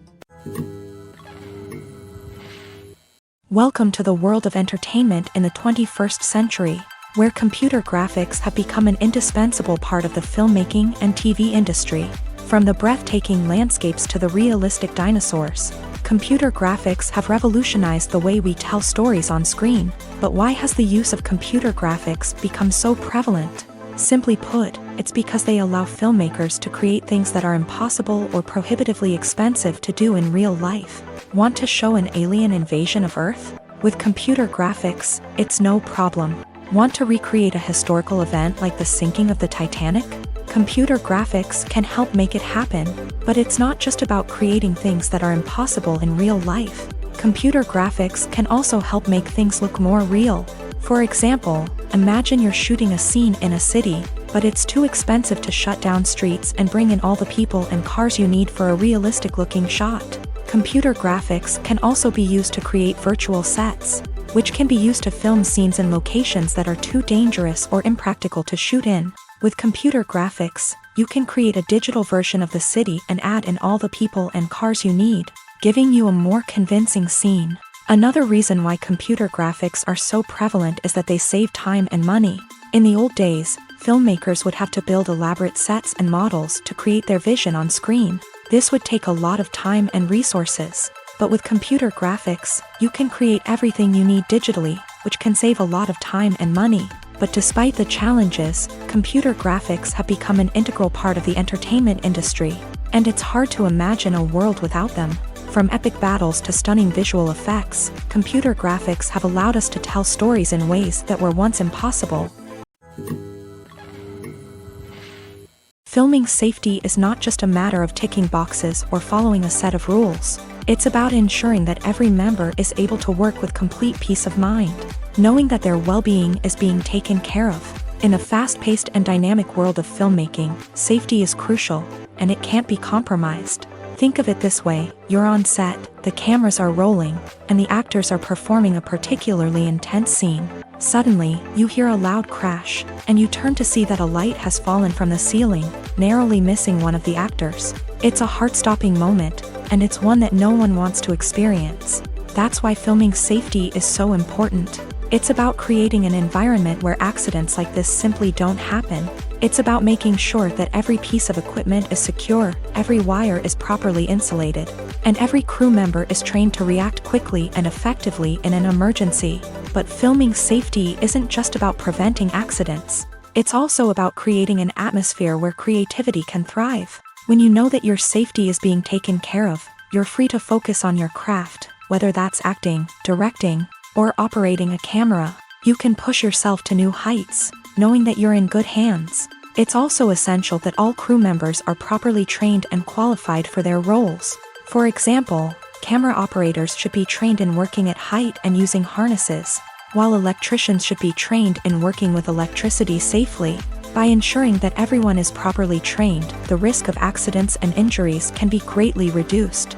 Welcome to the world of entertainment in the 21st century, where computer graphics have become an indispensable part of the filmmaking and TV industry. From the breathtaking landscapes to the realistic dinosaurs, computer graphics have revolutionized the way we tell stories on screen. But why has the use of computer graphics become so prevalent? Simply put, it's because they allow filmmakers to create things that are impossible or prohibitively expensive to do in real life. Want to show an alien invasion of Earth? With computer graphics, it's no problem. Want to recreate a historical event like the sinking of the Titanic? Computer graphics can help make it happen, but it's not just about creating things that are impossible in real life. Computer graphics can also help make things look more real. For example, imagine you're shooting a scene in a city, but it's too expensive to shut down streets and bring in all the people and cars you need for a realistic-looking shot. Computer graphics can also be used to create virtual sets, which can be used to film scenes in locations that are too dangerous or impractical to shoot in. With computer graphics, you can create a digital version of the city and add in all the people and cars you need, giving you a more convincing scene. Another reason why computer graphics are so prevalent is that they save time and money. In the old days, filmmakers would have to build elaborate sets and models to create their vision on screen. This would take a lot of time and resources. But with computer graphics, you can create everything you need digitally, which can save a lot of time and money. But despite the challenges, computer graphics have become an integral part of the entertainment industry, and it's hard to imagine a world without them. From epic battles to stunning visual effects, computer graphics have allowed us to tell stories in ways that were once impossible. Filming safety is not just a matter of ticking boxes or following a set of rules. It's about ensuring that every member is able to work with complete peace of mind, knowing that their well-being is being taken care of. In a fast-paced and dynamic world of filmmaking, safety is crucial, and it can't be compromised. Think of it this way: you're on set, the cameras are rolling, and the actors are performing a particularly intense scene. Suddenly, you hear a loud crash, and you turn to see that a light has fallen from the ceiling, narrowly missing one of the actors. It's a heart-stopping moment, and it's one that no one wants to experience. That's why filming safety is so important. It's about creating an environment where accidents like this simply don't happen. It's about making sure that every piece of equipment is secure, every wire is properly insulated, and every crew member is trained to react quickly and effectively in an emergency. But filming safety isn't just about preventing accidents. It's also about creating an atmosphere where creativity can thrive. When you know that your safety is being taken care of, you're free to focus on your craft, whether that's acting, directing, or operating a camera. You can push yourself to new heights, knowing that you're in good hands. It's also essential that all crew members are properly trained and qualified for their roles. For example, camera operators should be trained in working at height and using harnesses, while electricians should be trained in working with electricity safely. By ensuring that everyone is properly trained, the risk of accidents and injuries can be greatly reduced.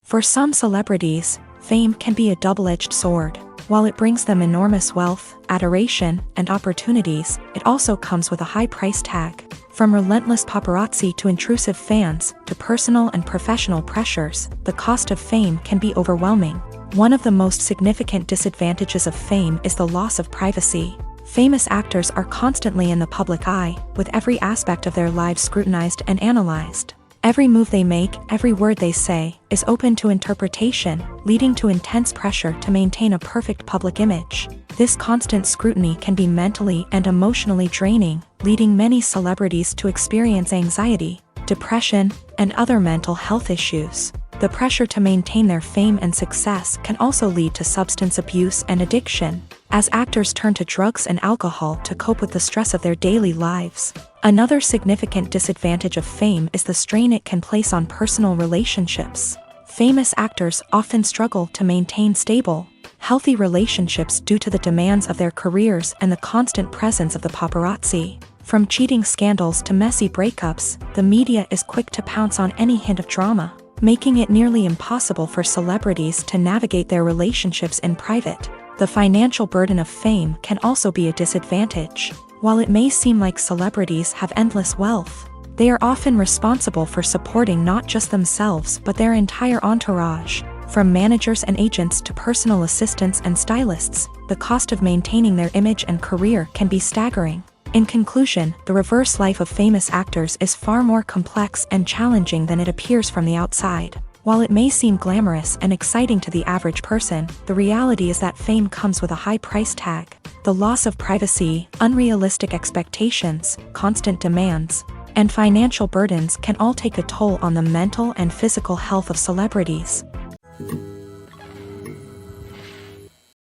For some celebrities, fame can be a double-edged sword. While it brings them enormous wealth, adoration, and opportunities, it also comes with a high price tag. From relentless paparazzi to intrusive fans, to personal and professional pressures, the cost of fame can be overwhelming. One of the most significant disadvantages of fame is the loss of privacy. Famous actors are constantly in the public eye, with every aspect of their lives scrutinized and analyzed. Every move they make, every word they say, is open to interpretation, leading to intense pressure to maintain a perfect public image. This constant scrutiny can be mentally and emotionally draining, leading many celebrities to experience anxiety, depression, and other mental health issues. The pressure to maintain their fame and success can also lead to substance abuse and addiction, as actors turn to drugs and alcohol to cope with the stress of their daily lives. Another significant disadvantage of fame is the strain it can place on personal relationships. Famous actors often struggle to maintain stable, healthy relationships due to the demands of their careers and the constant presence of the paparazzi. From cheating scandals to messy breakups, the media is quick to pounce on any hint of drama, making it nearly impossible for celebrities to navigate their relationships in private. The financial burden of fame can also be a disadvantage. While it may seem like celebrities have endless wealth, they are often responsible for supporting not just themselves but their entire entourage. From managers and agents to personal assistants and stylists, the cost of maintaining their image and career can be staggering. In conclusion, the reverse life of famous actors is far more complex and challenging than it appears from the outside. While it may seem glamorous and exciting to the average person, the reality is that fame comes with a high price tag. The loss of privacy, unrealistic expectations, constant demands, and financial burdens can all take a toll on the mental and physical health of celebrities.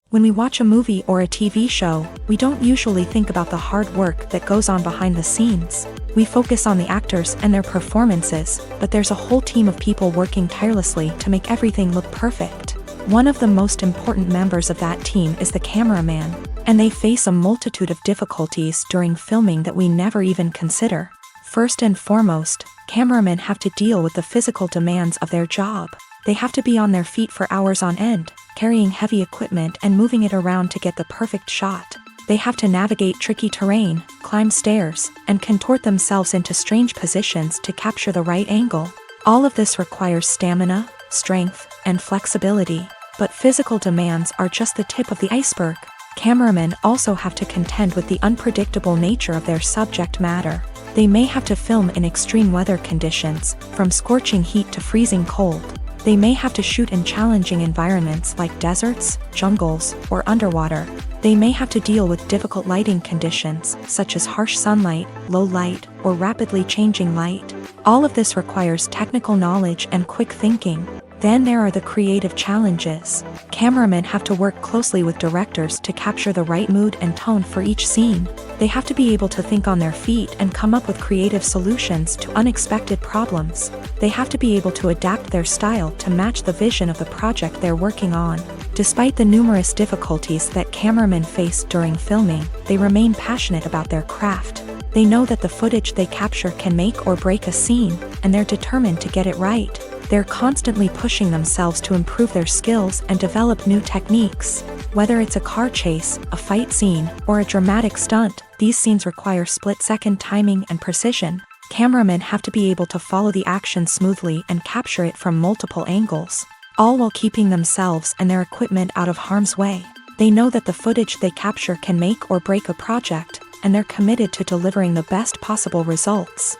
When we watch a movie or a TV show, we don't usually think about the hard work that goes on behind the scenes. We focus on the actors and their performances, but there's a whole team of people working tirelessly to make everything look perfect. One of the most important members of that team is the cameraman, and they face a multitude of difficulties during filming that we never even consider. First and foremost, cameramen have to deal with the physical demands of their job. They have to be on their feet for hours on end, carrying heavy equipment and moving it around to get the perfect shot. They have to navigate tricky terrain, climb stairs, and contort themselves into strange positions to capture the right angle. All of this requires stamina, strength, and flexibility. But physical demands are just the tip of the iceberg. Cameramen also have to contend with the unpredictable nature of their subject matter. They may have to film in extreme weather conditions, from scorching heat to freezing cold. They may have to shoot in challenging environments like deserts, jungles, or underwater. They may have to deal with difficult lighting conditions, such as harsh sunlight, low light, or rapidly changing light. All of this requires technical knowledge and quick thinking. Then there are the creative challenges. Cameramen have to work closely with directors to capture the right mood and tone for each scene. They have to be able to think on their feet and come up with creative solutions to unexpected problems. They have to be able to adapt their style to match the vision of the project they're working on. Despite the numerous difficulties that cameramen face during filming, they remain passionate about their craft. They know that the footage they capture can make or break a scene, and they're determined to get it right. They're constantly pushing themselves to improve their skills and develop new techniques. Whether it's a car chase, a fight scene, or a dramatic stunt, these scenes require split-second timing and precision. Cameramen have to be able to follow the action smoothly and capture it from multiple angles, all while keeping themselves and their equipment out of harm's way. They know that the footage they capture can make or break a project, and they're committed to delivering the best possible results.